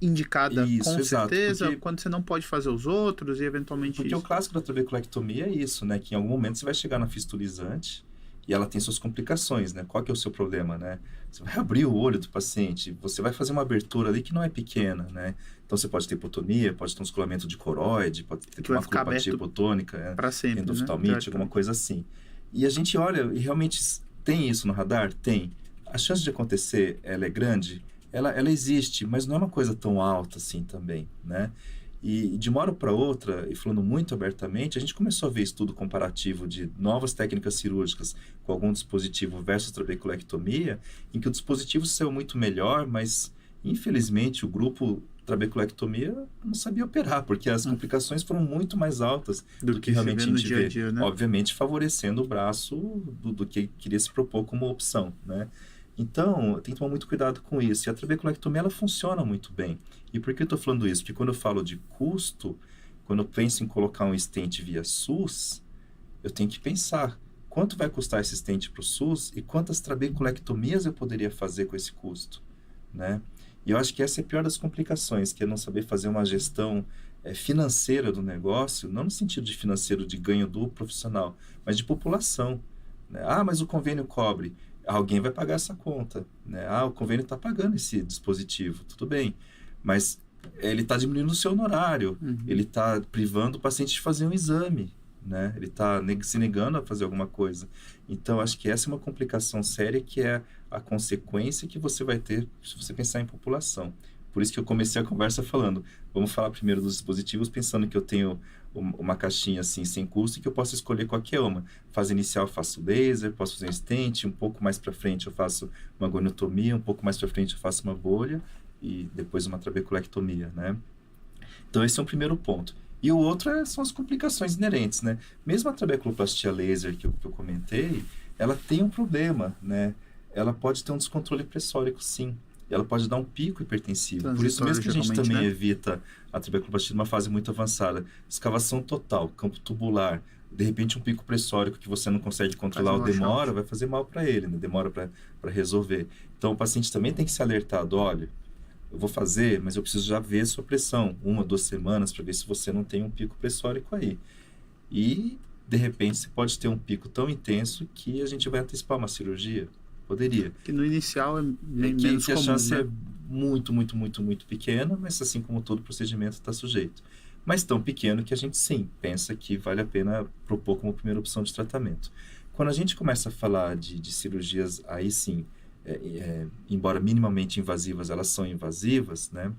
indicada Isso, com exato, certeza, porque- quando você não pode fazer os outros e eventualmente Porque o isso. clássico da trabeculectomia é isso, né? Que em algum momento você vai chegar na fistulizante e ela tem suas complicações, né? Qual que é o seu problema, né? Você vai abrir o olho do paciente, você vai fazer uma abertura ali que não é pequena, né? Então você pode ter hipotonia, pode ter um descolamento de coroide, pode ter Que vai uma ficar colopatia aberto hipotônica, para sempre, né? endoftalmite, alguma coisa assim. E a gente olha e realmente tem isso no radar? Tem. A chance de acontecer, ela é grande? Ela existe, mas não é uma coisa tão alta assim também, né? E de uma hora para outra, e falando muito abertamente, a gente começou a ver estudo comparativo de novas técnicas cirúrgicas com algum dispositivo versus trabeculectomia, em que o dispositivo saiu muito melhor, mas infelizmente o grupo trabeculectomia não sabia operar, porque as complicações foram muito mais altas do que se realmente vê a no gente dia a vê. dia, né? Obviamente favorecendo o braço do que queria se propor como opção, né? Então, tem que tomar muito cuidado com isso. E a trabeculectomia, ela funciona muito bem. E por que eu estou falando isso? Porque quando eu falo de custo, quando eu penso em colocar um stent via SUS, eu tenho que pensar quanto vai custar esse stent para o SUS e quantas trabeculectomias eu poderia fazer com esse custo, né? E eu acho que essa é a pior das complicações, que é não saber fazer uma gestão financeira do negócio, não no sentido de financeiro de ganho do profissional, mas de população, né? Mas o convênio cobre. Alguém vai pagar essa conta, né? O convênio está pagando esse dispositivo, tudo bem, mas ele está diminuindo o seu honorário, ele está privando o paciente de fazer um exame, né? Ele está se negando a fazer alguma coisa. Então, acho que essa é uma complicação séria, que é a consequência que você vai ter se você pensar em população. Por isso que eu comecei a conversa falando, vamos falar primeiro dos dispositivos, pensando que eu tenho uma caixinha assim, sem custo, e que eu posso escolher qualquer uma. Fase inicial eu faço laser, posso fazer um stent, um pouco mais para frente eu faço uma goniotomia, um pouco mais para frente eu faço uma bolha, e depois uma trabeculectomia, né? Então, esse é o primeiro ponto. E o outro são as complicações inerentes, né? Mesmo a trabeculoplastia laser que eu comentei, ela tem um problema, né? Ela pode ter um descontrole pressórico, sim. e ela pode dar um pico hipertensivo. Por isso Transitório, mesmo que a gente geralmente, também né? evita a trabecoplastia numa fase muito avançada. Escavação total, campo tubular, de repente um pico pressórico que você não consegue Faz controlar um ou demora, washout. vai fazer mal para ele, né? Demora para resolver. Então o paciente também tem que ser alertado, olha, eu vou fazer, mas eu preciso já ver sua pressão, 1, 2 semanas, para ver se você não tem um pico pressórico aí. E, de repente, você pode ter um pico tão intenso que a gente vai antecipar uma cirurgia. Poderia. Que no inicial é É menos que a comum, chance é né? muito, muito, muito, muito pequena, mas assim como todo procedimento está sujeito. Mas tão pequeno que a gente sim pensa que vale a pena propor como primeira opção de tratamento. Quando a gente começa a falar de cirurgias, aí sim, embora minimamente invasivas, elas são invasivas, né?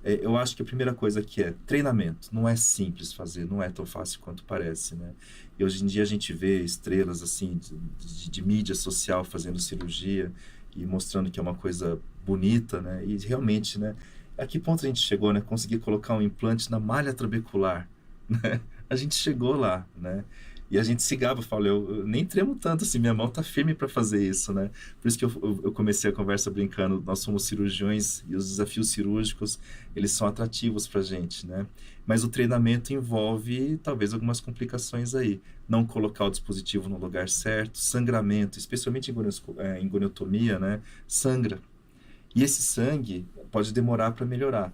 Eu acho que a primeira coisa que é treinamento. Não é simples fazer, não é tão fácil quanto parece, né? E hoje em dia a gente vê estrelas assim de mídia social fazendo cirurgia e mostrando que é uma coisa bonita, né? E realmente, né? A que ponto a gente chegou, né? Conseguir colocar um implante na malha trabecular, né? A gente chegou lá, né? E a gente se gaba, fala, eu nem tremo tanto assim, minha mão tá firme para fazer isso, né? Por isso que eu comecei a conversa brincando, nós somos cirurgiões e os desafios cirúrgicos, eles são atrativos pra gente, né? Mas o treinamento envolve talvez algumas complicações aí. Não colocar o dispositivo no lugar certo, sangramento, especialmente em goniotomia, né? Sangra. E esse sangue pode demorar para melhorar.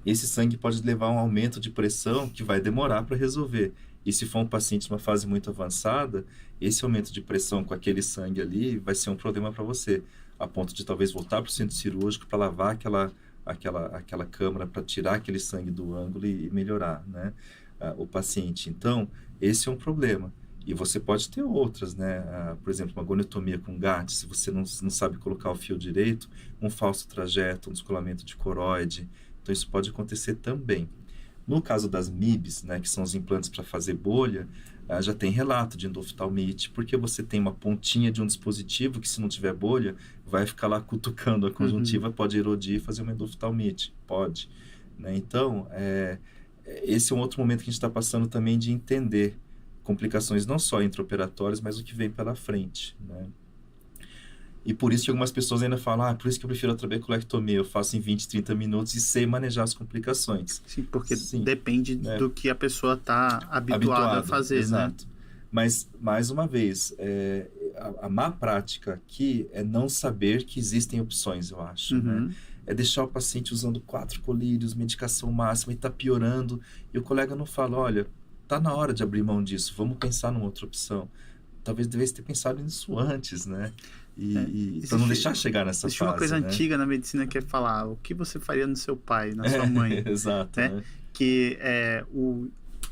Esse sangue pode levar a um aumento de pressão que vai demorar para resolver. E se for um paciente numa fase muito avançada, esse aumento de pressão com aquele sangue ali vai ser um problema para você, a ponto de talvez voltar para o centro cirúrgico para lavar aquela câmara, para tirar aquele sangue do ângulo e melhorar, né, o paciente. Então, esse é um problema. E você pode ter outras, né? Por exemplo, uma goniotomia com GAT, se você não sabe colocar o fio direito, um falso trajeto, um descolamento de coroide. Então, isso pode acontecer também. No caso das MIBs, né, que são os implantes para fazer bolha, já tem relato de endoftalmite, porque você tem uma pontinha de um dispositivo que, se não tiver bolha, vai ficar lá cutucando a conjuntiva, pode erodir e fazer uma endoftalmite. Pode. Né? Então, esse é um outro momento que a gente está passando também de entender complicações não só intraoperatórias, mas o que vem pela frente, né? E por isso que algumas pessoas ainda falam, por isso que eu prefiro a trabeculectomia, eu faço em 20, 30 minutos e sei manejar as complicações. Sim, porque Sim, depende né? do que a pessoa está habituada a fazer, exato. né? Mas, mais uma vez, a má prática aqui é não saber que existem opções, eu acho, né? É deixar o paciente usando 4 colírios, medicação máxima e está piorando, e o colega não fala, olha, tá na hora de abrir mão disso, vamos pensar numa outra opção. Talvez devesse ter pensado nisso antes, né? E para não deixar chegar nessa existe fase, uma coisa né? antiga na medicina que é falar o que você faria no seu pai, na sua mãe, Exato, né? né? Que é o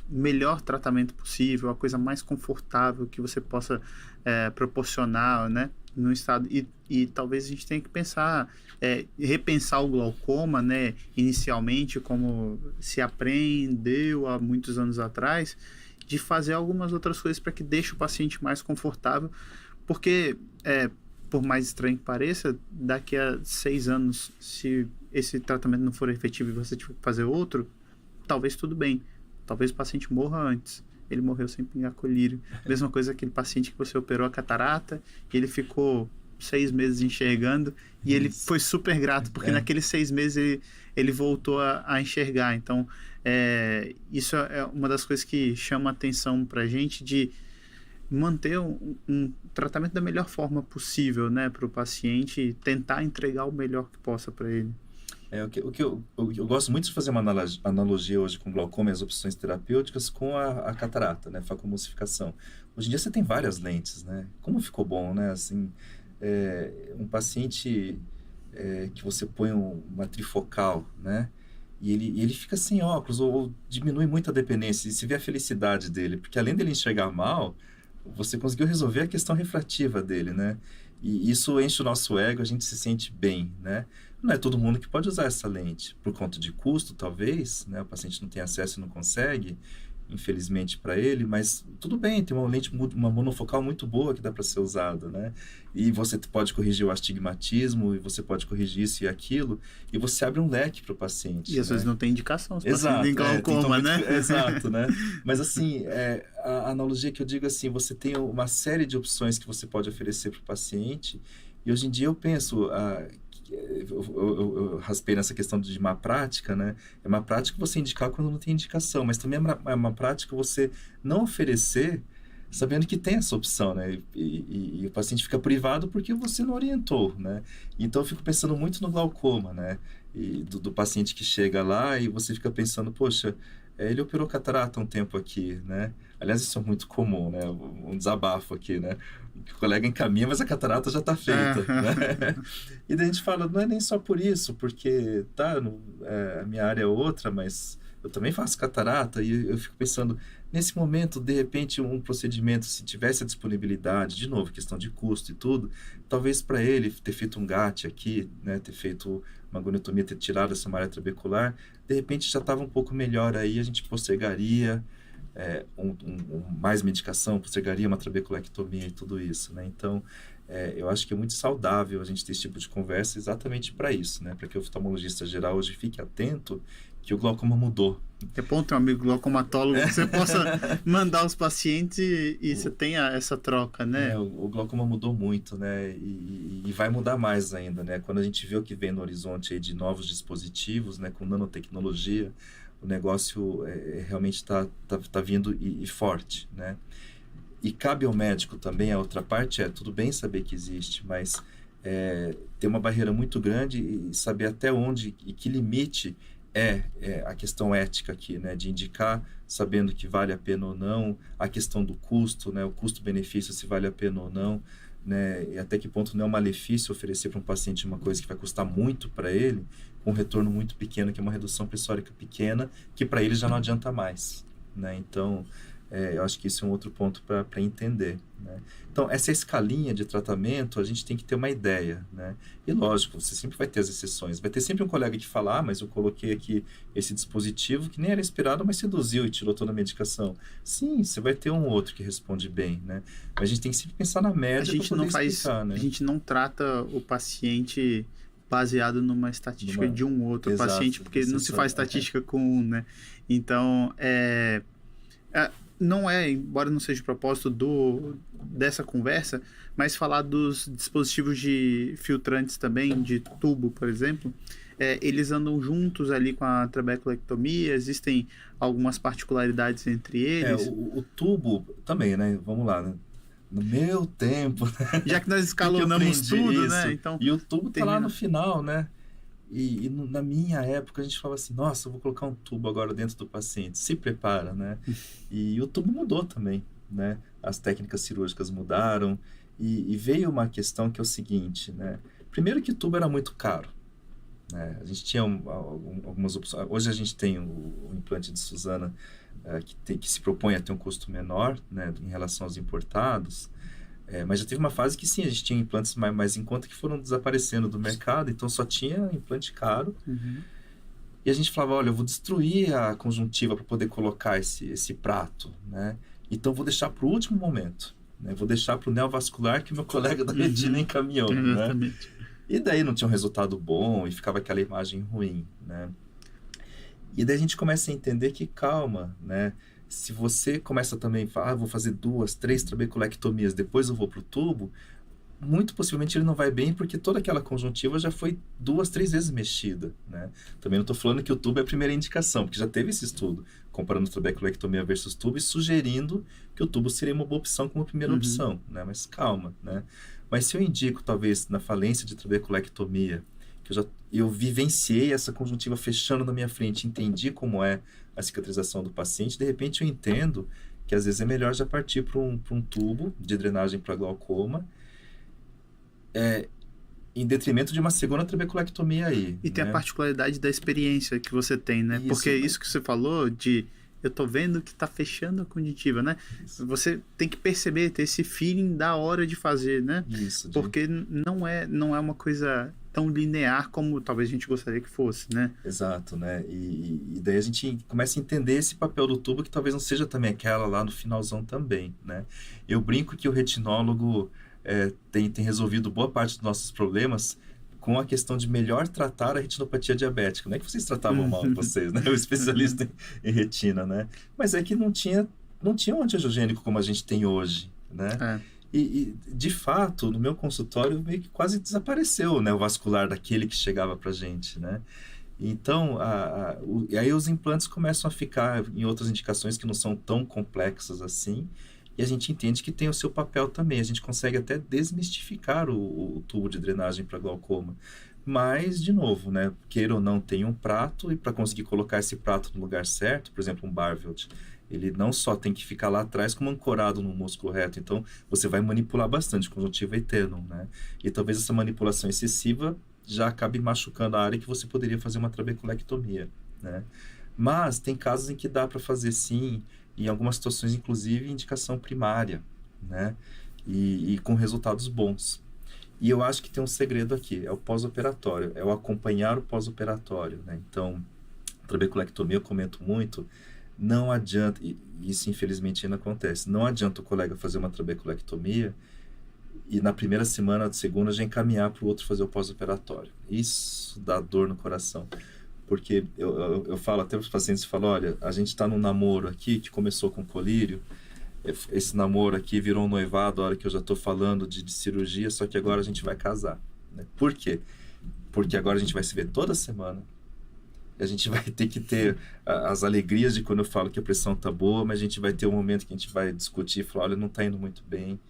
melhor tratamento possível, a coisa mais confortável que você possa proporcionar, né? No estado e talvez a gente tenha que pensar, repensar o glaucoma, né? Inicialmente, como se aprendeu há muitos anos atrás, de fazer algumas outras coisas para que deixe o paciente mais confortável, porque por mais estranho que pareça, daqui a 6 anos, se esse tratamento não for efetivo e você tiver que fazer outro, talvez tudo bem. Talvez o paciente morra antes. Ele morreu sem pingar colírio. Mesma coisa aquele paciente que você operou a catarata, e ele ficou 6 meses enxergando, e ele foi super grato, porque naqueles 6 meses ele voltou a enxergar. Então, isso é uma das coisas que chama a atenção pra gente, de manter um tratamento da melhor forma possível, né, para o paciente, e tentar entregar o melhor que possa para ele. O que eu gosto muito de fazer uma analogia hoje com glaucoma e as opções terapêuticas com a catarata, né, facomulsificação. Hoje em dia você tem várias lentes, né? Como ficou bom, né? Assim, um paciente que você põe uma trifocal, né? E ele fica sem óculos ou diminui muito a dependência, e se vê a felicidade dele, porque além dele enxergar mal, você conseguiu resolver a questão refrativa dele, né? E isso enche o nosso ego, a gente se sente bem, né? Não é todo mundo que pode usar essa lente, por conta de custo, talvez, né? O paciente não tem acesso e não consegue, infelizmente para ele, mas tudo bem, tem uma lente, uma monofocal muito boa que dá para ser usada, né? E você pode corrigir o astigmatismo, e você pode corrigir isso e aquilo, e você abre um leque para o paciente. E às vezes não tem indicação, os pacientes Exato, têm glaucoma, né? Exato, né? Mas assim, a analogia que eu digo assim, você tem uma série de opções que você pode oferecer para o paciente, e hoje em dia eu penso, eu raspei nessa questão de má prática, né? É má prática você indicar quando não tem indicação, mas também é má prática você não oferecer sabendo que tem essa opção, né? E o paciente fica privado porque você não orientou, né? Então eu fico pensando muito no glaucoma, né? E do paciente que chega lá e você fica pensando, poxa, ele operou catarata um tempo aqui, né? Aliás, isso é muito comum, né? Um desabafo aqui, né? O colega encaminha, mas a catarata já está feita, né? E daí a gente fala, não é nem só por isso, porque tá, a minha área é outra, mas eu também faço catarata e eu fico pensando, nesse momento, de repente, um procedimento, se tivesse a disponibilidade, de novo, questão de custo e tudo, talvez para ele ter feito um GAT aqui, né, ter feito uma goniotomia, ter tirado essa malha trabecular, de repente já estava um pouco melhor aí, a gente postergaria mais medicação, postergaria uma trabeculectomia e tudo isso, né? Então, eu acho que é muito saudável a gente ter esse tipo de conversa exatamente para isso, né? Para que o oftalmologista geral hoje fique atento que o glaucoma mudou. É bom ter um amigo glaucomatólogo que você possa mandar os pacientes e você tenha essa troca, né? O glaucoma mudou muito, né? E vai mudar mais ainda, né? Quando a gente vê o que vem no horizonte aí de novos dispositivos, né? Com nanotecnologia, o negócio realmente está vindo e forte, né? E cabe ao médico também, a outra parte tudo bem saber que existe, mas tem uma barreira muito grande e saber até onde e que limite a questão ética aqui, né? De indicar, sabendo que vale a pena ou não, a questão do custo, né? O custo-benefício, se vale a pena ou não, né? E até que ponto não é um malefício oferecer para um paciente uma coisa que vai custar muito para ele, com um retorno muito pequeno, que é uma redução pressórica pequena, que para ele já não adianta mais, né? Então, eu acho que isso é um outro ponto para entender, né? Então, essa escalinha de tratamento, a gente tem que ter uma ideia, né? E lógico, você sempre vai ter as exceções. Vai ter sempre um colega que fala, mas eu coloquei aqui esse dispositivo que nem era esperado, mas seduziu e tirou toda a medicação. Sim, você vai ter um outro que responde bem, né? Mas a gente tem que sempre pensar na média para poder explicar, né? A gente não trata o paciente baseado numa estatística de um outro paciente, porque não se faz estatística com um, né? Então, não embora não seja o propósito dessa conversa, mas falar dos dispositivos de filtrantes também, de tubo, por exemplo, eles andam juntos ali com a trabeculectomia, existem algumas particularidades entre eles. O tubo também, né? Vamos lá, né? No meu tempo, né? Já que nós escalonamos tudo, né? Então, e o tubo tá lá no final, né? E na minha época a gente falava assim, nossa, eu vou colocar um tubo agora dentro do paciente, se prepara, né? E o tubo mudou também, né? As técnicas cirúrgicas mudaram e veio uma questão que é o seguinte, né? Primeiro que o tubo era muito caro, né? A gente tinha algumas opções. Hoje a gente tem o implante de Suzana que se propõe a ter um custo menor, né, em relação aos importados. Mas já teve uma fase que sim, a gente tinha implantes mais em conta que foram desaparecendo do mercado, então só tinha implante caro. Uhum. E a gente falava, olha, eu vou destruir a conjuntiva para poder colocar esse prato, né? Então vou deixar para o último momento, né? Vou deixar para o neovascular que meu colega da retina encaminhou, né? E daí não tinha um resultado bom e ficava aquela imagem ruim, né? E daí a gente começa a entender que, calma, né? Se você começa também a falar, vou fazer 2, 3 trabeculectomias, depois eu vou para o tubo, muito possivelmente ele não vai bem porque toda aquela conjuntiva já foi 2, 3 vezes mexida, né? Também não estou falando que o tubo é a primeira indicação, porque já teve esse estudo comparando trabeculectomia versus tubo e sugerindo que o tubo seria uma boa opção como primeira opção, né? Mas calma, né? Mas se eu indico, talvez, na falência de trabeculectomia, que eu vivenciei essa conjuntiva fechando na minha frente, entendi como é a cicatrização do paciente, de repente eu entendo que às vezes é melhor já partir para um tubo de drenagem para glaucoma, em detrimento de uma segunda trabeculectomia aí. E tem a particularidade da experiência que você tem, né? Porque isso que você falou de eu tô vendo que tá fechando a conjuntiva, né? Isso. Você tem que perceber, ter esse feeling da hora de fazer, né? Isso. Porque não é uma coisa tão linear como talvez a gente gostaria que fosse, né? Exato, né? E daí a gente começa a entender esse papel do tubo que talvez não seja também aquela lá no finalzão também, né? Eu brinco que o retinólogo tem resolvido boa parte dos nossos problemas com a questão de melhor tratar a retinopatia diabética. Não é que vocês tratavam mal vocês, né? O especialista em retina, né? Mas é que não tinha um antiangiogênico como a gente tem hoje, né? De fato, no meu consultório, meio que quase desapareceu, né, o vascular daquele que chegava para a gente, né? Então, e aí os implantes começam a ficar em outras indicações que não são tão complexas assim, e a gente entende que tem o seu papel também. A gente consegue até desmistificar o tubo de drenagem para glaucoma. Mas, de novo, né, queira ou não, tem um prato, e para conseguir colocar esse prato no lugar certo, por exemplo, um Barveld, ele não só tem que ficar lá atrás, como ancorado no músculo reto. Então, você vai manipular bastante conjuntiva e tênum, né? E talvez essa manipulação excessiva já acabe machucando a área que você poderia fazer uma trabeculectomia, né? Mas tem casos em que dá para fazer sim, em algumas situações, inclusive, indicação primária, né? E com resultados bons. E eu acho que tem um segredo aqui, é o pós-operatório, é o acompanhar o pós-operatório, né? Então, trabeculectomia eu comento muito, não adianta, e isso infelizmente ainda acontece, não adianta o colega fazer uma trabeculectomia e na primeira semana, na segunda, já encaminhar para o outro fazer o pós-operatório. Isso dá dor no coração. Porque eu falo até para os pacientes, falo, olha, a gente está num namoro aqui que começou com colírio, esse namoro aqui virou um noivado a hora que eu já estou falando de cirurgia, só que agora a gente vai casar, né? Por quê? Porque agora a gente vai se ver toda semana, a gente vai ter que ter as alegrias de quando eu falo que a pressão tá boa, mas a gente vai ter um momento que a gente vai discutir e falar, olha, não está indo muito bem,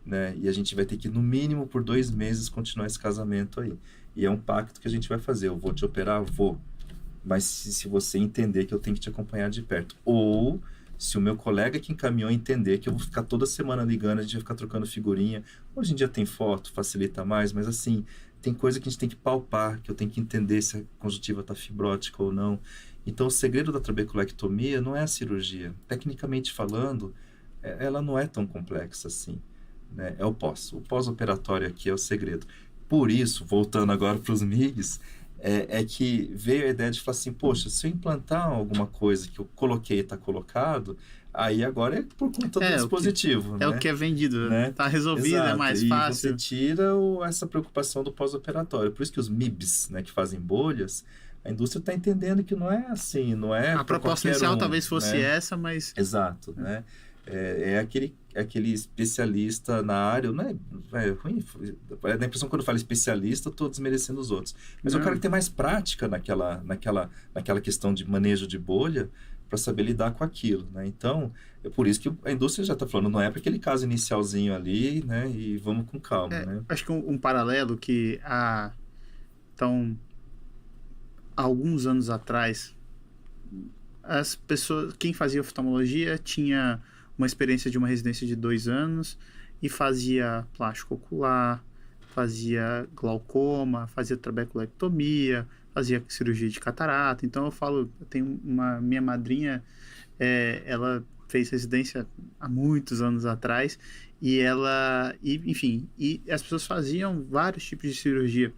né? E a gente vai ter que, no mínimo, por 2 meses, continuar esse casamento aí. E é um pacto que a gente vai fazer. Eu vou te operar? Vou. Mas se você entender que eu tenho que te acompanhar de perto. Ou, se o meu colega que encaminhou entender que eu vou ficar toda semana ligando, a gente vai ficar trocando figurinha. Hoje em dia tem foto, facilita mais, mas assim, tem coisa que a gente tem que palpar, que eu tenho que entender se a conjuntiva está fibrótica ou não. Então, o segredo da trabeculectomia não é a cirurgia. Tecnicamente falando, ela não é tão complexa assim, né? É o pós. O pós-operatório aqui é o segredo. Por isso, voltando agora para os MIGs, é que veio a ideia de falar assim, poxa, se eu implantar alguma coisa que eu coloquei e está colocado, aí agora é por conta do dispositivo, né? É o que é vendido, né? Tá resolvido, Exato. É mais e fácil. Você tira essa preocupação do pós-operatório. Por isso que os MIBs, né, que fazem bolhas, a indústria está entendendo que não é assim, não é... A proposta inicial talvez fosse essa, mas... Exato, né? É aquele especialista na área, não é ruim, dá a impressão que quando eu falo especialista, eu estou desmerecendo os outros. Mas eu quero ter mais prática naquela questão de manejo de bolha para saber lidar com aquilo, né? Então, é por isso que a indústria já está falando, não é para aquele caso inicialzinho ali, né? E vamos com calma, né? Acho que um paralelo que então, alguns anos atrás, as pessoas, quem fazia oftalmologia tinha uma experiência de uma residência de 2 anos e fazia plástico ocular, fazia glaucoma, fazia trabeculectomia, fazia cirurgia de catarata. Então eu tenho minha madrinha, ela fez residência há muitos anos atrás e enfim, as pessoas faziam vários tipos de cirurgia.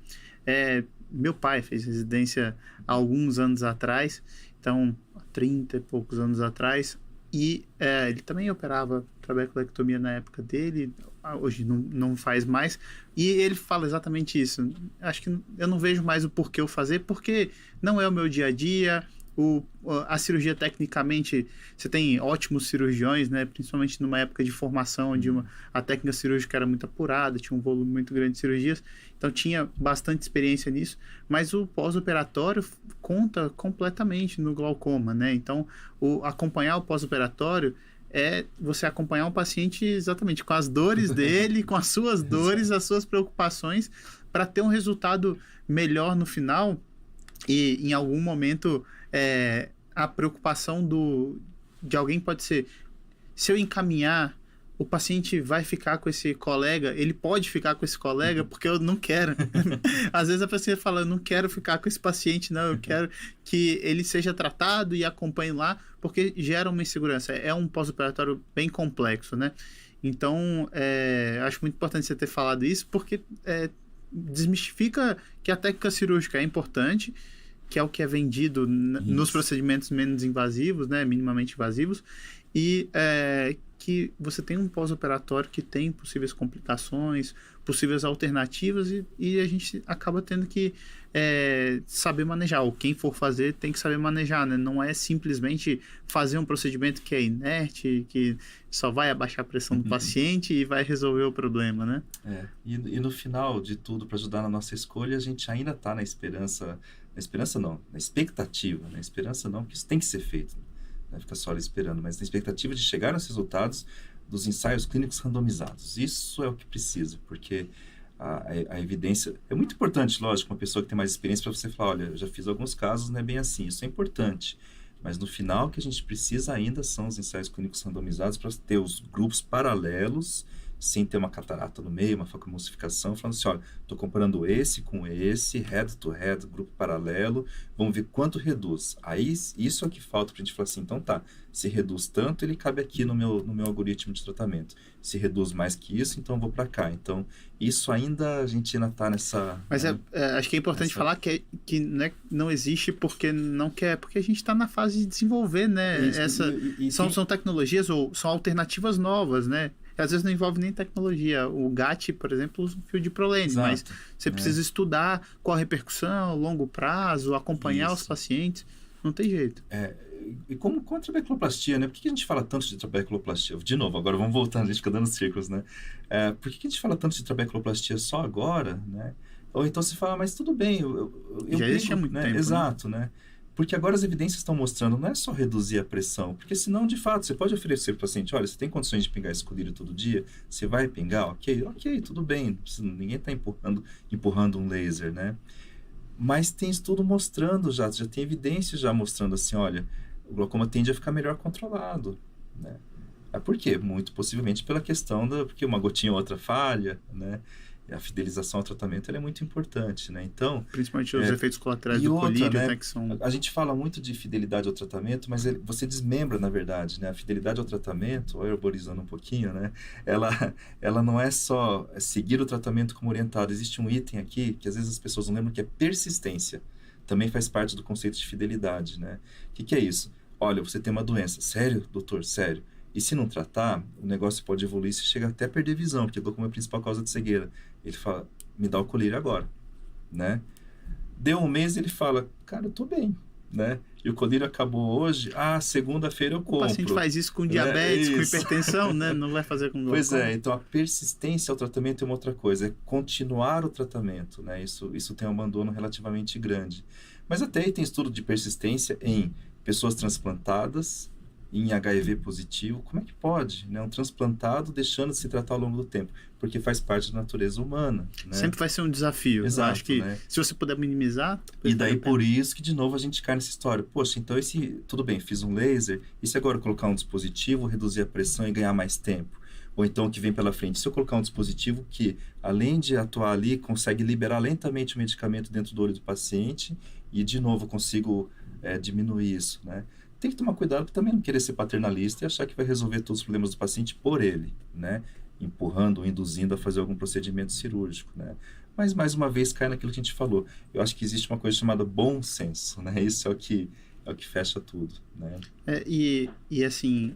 Meu pai fez residência há alguns anos atrás, então 30 e poucos anos atrás, e ele também operava trabeculectomia na época dele, hoje não faz mais, e ele fala exatamente isso. Acho que eu não vejo mais o porquê eu fazer, porque não é o meu dia a dia. A cirurgia, tecnicamente, você tem ótimos cirurgiões, né? Principalmente numa época de formação, onde a técnica cirúrgica era muito apurada, tinha um volume muito grande de cirurgias, então tinha bastante experiência nisso, mas o pós-operatório conta completamente no glaucoma, né? Então, acompanhar o pós-operatório é você acompanhar um paciente exatamente com as dores dele, com as suas dores, as suas preocupações, para ter um resultado melhor no final. E em algum momento a preocupação de alguém pode ser, se eu encaminhar, o paciente vai ficar com esse colega, ele pode ficar com esse colega porque eu não quero. Às vezes a pessoa fala, eu não quero ficar com esse paciente, não, eu quero que ele seja tratado e acompanhe lá, porque gera uma insegurança. É um pós-operatório bem complexo, né? Então, acho muito importante você ter falado isso, porque desmistifica que a técnica cirúrgica é importante, que é o que é vendido nos procedimentos menos invasivos, né, minimamente invasivos, e que você tem um pós-operatório que tem possíveis complicações, possíveis alternativas e a gente acaba tendo que saber manejar, ou quem for fazer tem que saber manejar, né? Não é simplesmente fazer um procedimento que é inerte, que só vai abaixar a pressão do paciente e vai resolver o problema, né? E no final de tudo, para ajudar na nossa escolha, a gente ainda está na expectativa, na esperança não, porque isso tem que ser feito, não ficar só esperando, mas na expectativa de chegar nos resultados dos ensaios clínicos randomizados. Isso é o que precisa, porque a evidência... É muito importante, lógico, uma pessoa que tem mais experiência para você falar, olha, eu já fiz alguns casos, não é bem assim, isso é importante. Mas no final, o que a gente precisa ainda são os ensaios clínicos randomizados para ter os grupos paralelos, sem ter uma catarata no meio, uma facomulsificação, falando assim, olha, estou comparando esse com esse, head to head, grupo paralelo, vamos ver quanto reduz. Aí, isso é o que falta para a gente falar assim, então tá, se reduz tanto, ele cabe aqui no meu algoritmo de tratamento. Se reduz mais que isso, então eu vou para cá. Então, isso ainda, a gente ainda está nessa... Mas acho que é importante falar que não existe porque não quer, porque a gente está na fase de desenvolver, né? São tecnologias ou são alternativas novas, né? Às vezes não envolve nem tecnologia. O GAT, por exemplo, usa um fio de prolene, mas você precisa estudar qual a repercussão, longo prazo, acompanhar os pacientes. Não tem jeito. E como com a trabeculoplastia, né? Por que a gente fala tanto de trabeculoplastia? De novo, agora vamos voltando, a gente fica dando círculos, né? Por que a gente fala tanto de trabeculoplastia só agora, né? Ou então se fala, mas tudo bem, já existe há muito tempo. Exato, né? Porque agora as evidências estão mostrando, não é só reduzir a pressão, porque senão, de fato, você pode oferecer para o paciente, olha, você tem condições de pingar esse colírio todo dia, você vai pingar, ok, tudo bem, ninguém está empurrando um laser, né? Mas tem estudo mostrando já tem evidência já mostrando assim, olha, o glaucoma tende a ficar melhor controlado, né? Por quê? Muito possivelmente pela questão porque uma gotinha ou outra falha, né? A fidelização ao tratamento ela é muito importante, né? Então, principalmente os efeitos colaterais do colírio, né? Que são... A gente fala muito de fidelidade ao tratamento, mas você desmembra, na verdade, né? A fidelidade ao tratamento, arborizando um pouquinho, né? Ela não é só seguir o tratamento como orientado. Existe um item aqui que às vezes as pessoas não lembram, que é persistência. Também faz parte do conceito de fidelidade, né? O que é isso? Olha, você tem uma doença. Sério, doutor? Sério. E se não tratar, o negócio pode evoluir, você chega até a perder visão, porque o glaucoma é a principal causa de cegueira. Ele fala, me dá o colírio agora, né? Deu um mês, ele fala, cara, eu tô bem, né? E o colírio acabou hoje, segunda-feira eu compro. O paciente faz isso com diabetes, com hipertensão, né? Não vai fazer com glaucoma. Pois é, então a persistência ao tratamento é uma outra coisa, é continuar o tratamento, né? Isso tem um abandono relativamente grande. Mas até aí tem estudo de persistência em pessoas transplantadas, em HIV positivo, como é que pode, né? Um transplantado deixando de se tratar ao longo do tempo, porque faz parte da natureza humana, né? Sempre vai ser um desafio. Exato, eu acho que né? Se você puder minimizar... E daí por isso que de novo a gente cai nessa história. Poxa, então tudo bem, fiz um laser, e se agora eu colocar um dispositivo, reduzir a pressão e ganhar mais tempo? Ou então o que vem pela frente, se eu colocar um dispositivo que, além de atuar ali, consegue liberar lentamente o medicamento dentro do olho do paciente, e de novo consigo diminuir isso, né? Tem que tomar cuidado para também não querer ser paternalista e achar que vai resolver todos os problemas do paciente por ele, né? Empurrando ou induzindo a fazer algum procedimento cirúrgico, né? Mas, mais uma vez, cai naquilo que a gente falou. Eu acho que existe uma coisa chamada bom senso, né? Isso é o que fecha tudo, né? E assim,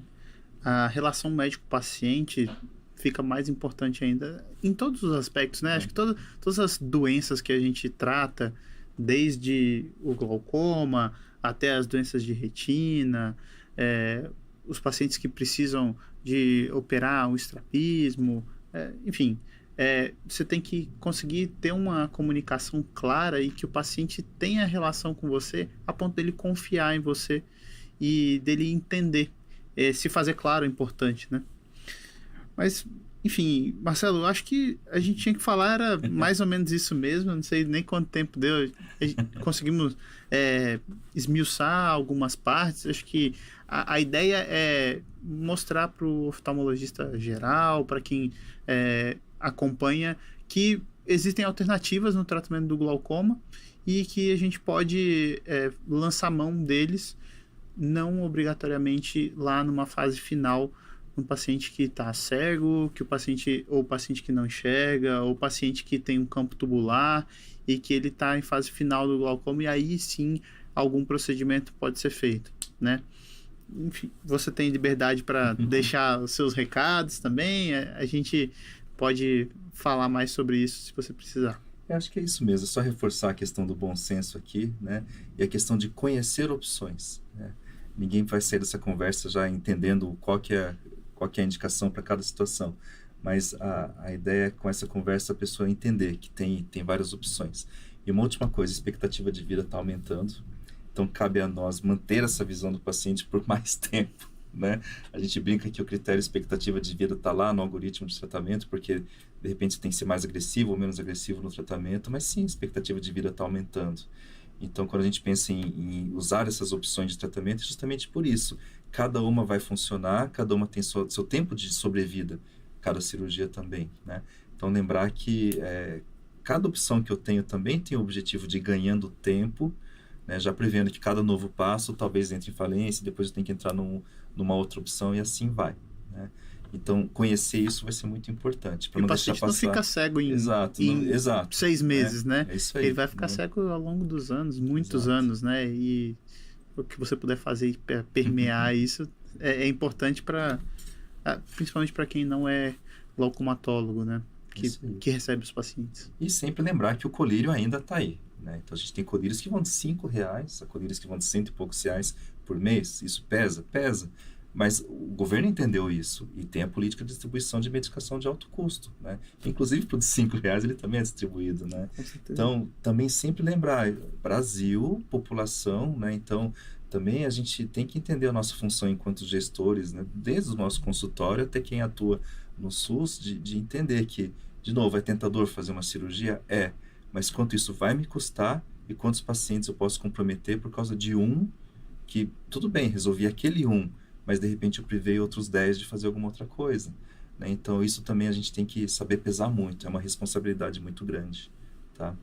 a relação médico-paciente fica mais importante ainda em todos os aspectos, né? Acho que todas as doenças que a gente trata, desde o glaucoma até as doenças de retina, os pacientes que precisam de operar o estrapismo, enfim, você tem que conseguir ter uma comunicação clara e que o paciente tenha relação com você a ponto dele confiar em você e dele entender. Se fazer claro é importante, né? Mas, enfim, Marcelo, eu acho que a gente tinha que falar, era mais ou menos isso mesmo, não sei nem quanto tempo deu, conseguimos esmiuçar algumas partes. Acho que a ideia é mostrar para o oftalmologista geral, para quem acompanha, que existem alternativas no tratamento do glaucoma e que a gente pode lançar mão deles, não obrigatoriamente lá numa fase final, um paciente que está cego, ou paciente que não enxerga, ou paciente que tem um campo tubular e que ele está em fase final do glaucoma, e aí sim algum procedimento pode ser feito, né? enfim, você tem liberdade para deixar os seus recados também. A gente pode falar mais sobre isso se você precisar. Eu acho que é isso mesmo, é só reforçar a questão do bom senso aqui, né? E a questão de conhecer opções, né? Ninguém vai sair dessa conversa já entendendo qual que é a indicação para cada situação. Mas a ideia é, com essa conversa, a pessoa entender que tem várias opções. E uma última coisa, a expectativa de vida está aumentando. Então, cabe a nós manter essa visão do paciente por mais tempo, né? A gente brinca que o critério expectativa de vida está lá no algoritmo de tratamento, porque, de repente, tem que ser mais agressivo ou menos agressivo no tratamento, mas sim, a expectativa de vida está aumentando. Então, quando a gente pensa em usar essas opções de tratamento, é justamente por isso. Cada uma vai funcionar, cada uma tem seu tempo de sobrevida, cada cirurgia também, né? Então, lembrar que cada opção que eu tenho também tem o objetivo de ir ganhando tempo, né? Já prevendo que cada novo passo talvez entre em falência, depois eu tenho que entrar numa outra opção e assim vai, né? Então, conhecer isso vai ser muito importante, para E o não deixar paciente não passar. fica cego Exato, em 6 meses, né? É isso aí, Ele vai ficar né? cego ao longo dos anos, muitos Exato. anos, né? E o que você puder fazer para permear isso é importante principalmente para quem não é glaucomatólogo, né? Isso aí. Que recebe os pacientes. E sempre lembrar que o colírio ainda está aí, né? Então, a gente tem colírios que vão de R$ 5, colírios que vão de cento e poucos reais por mês. Isso pesa? Pesa. Mas o governo entendeu isso e tem a política de distribuição de medicação de alto custo, né? Inclusive, para o de R$ 5 ele também é distribuído, né? Com certeza. Então, também sempre lembrar, Brasil, população, né? Então, também a gente tem que entender a nossa função enquanto gestores, né? Desde o nosso consultório até quem atua no SUS, de entender que, de novo, é tentador fazer uma cirurgia? É. Mas quanto isso vai me custar e quantos pacientes eu posso comprometer por causa de que, tudo bem, resolvi aquele mas de repente eu privei outros 10 de fazer alguma outra coisa, né? Então, isso também a gente tem que saber pesar muito, é uma responsabilidade muito grande, tá?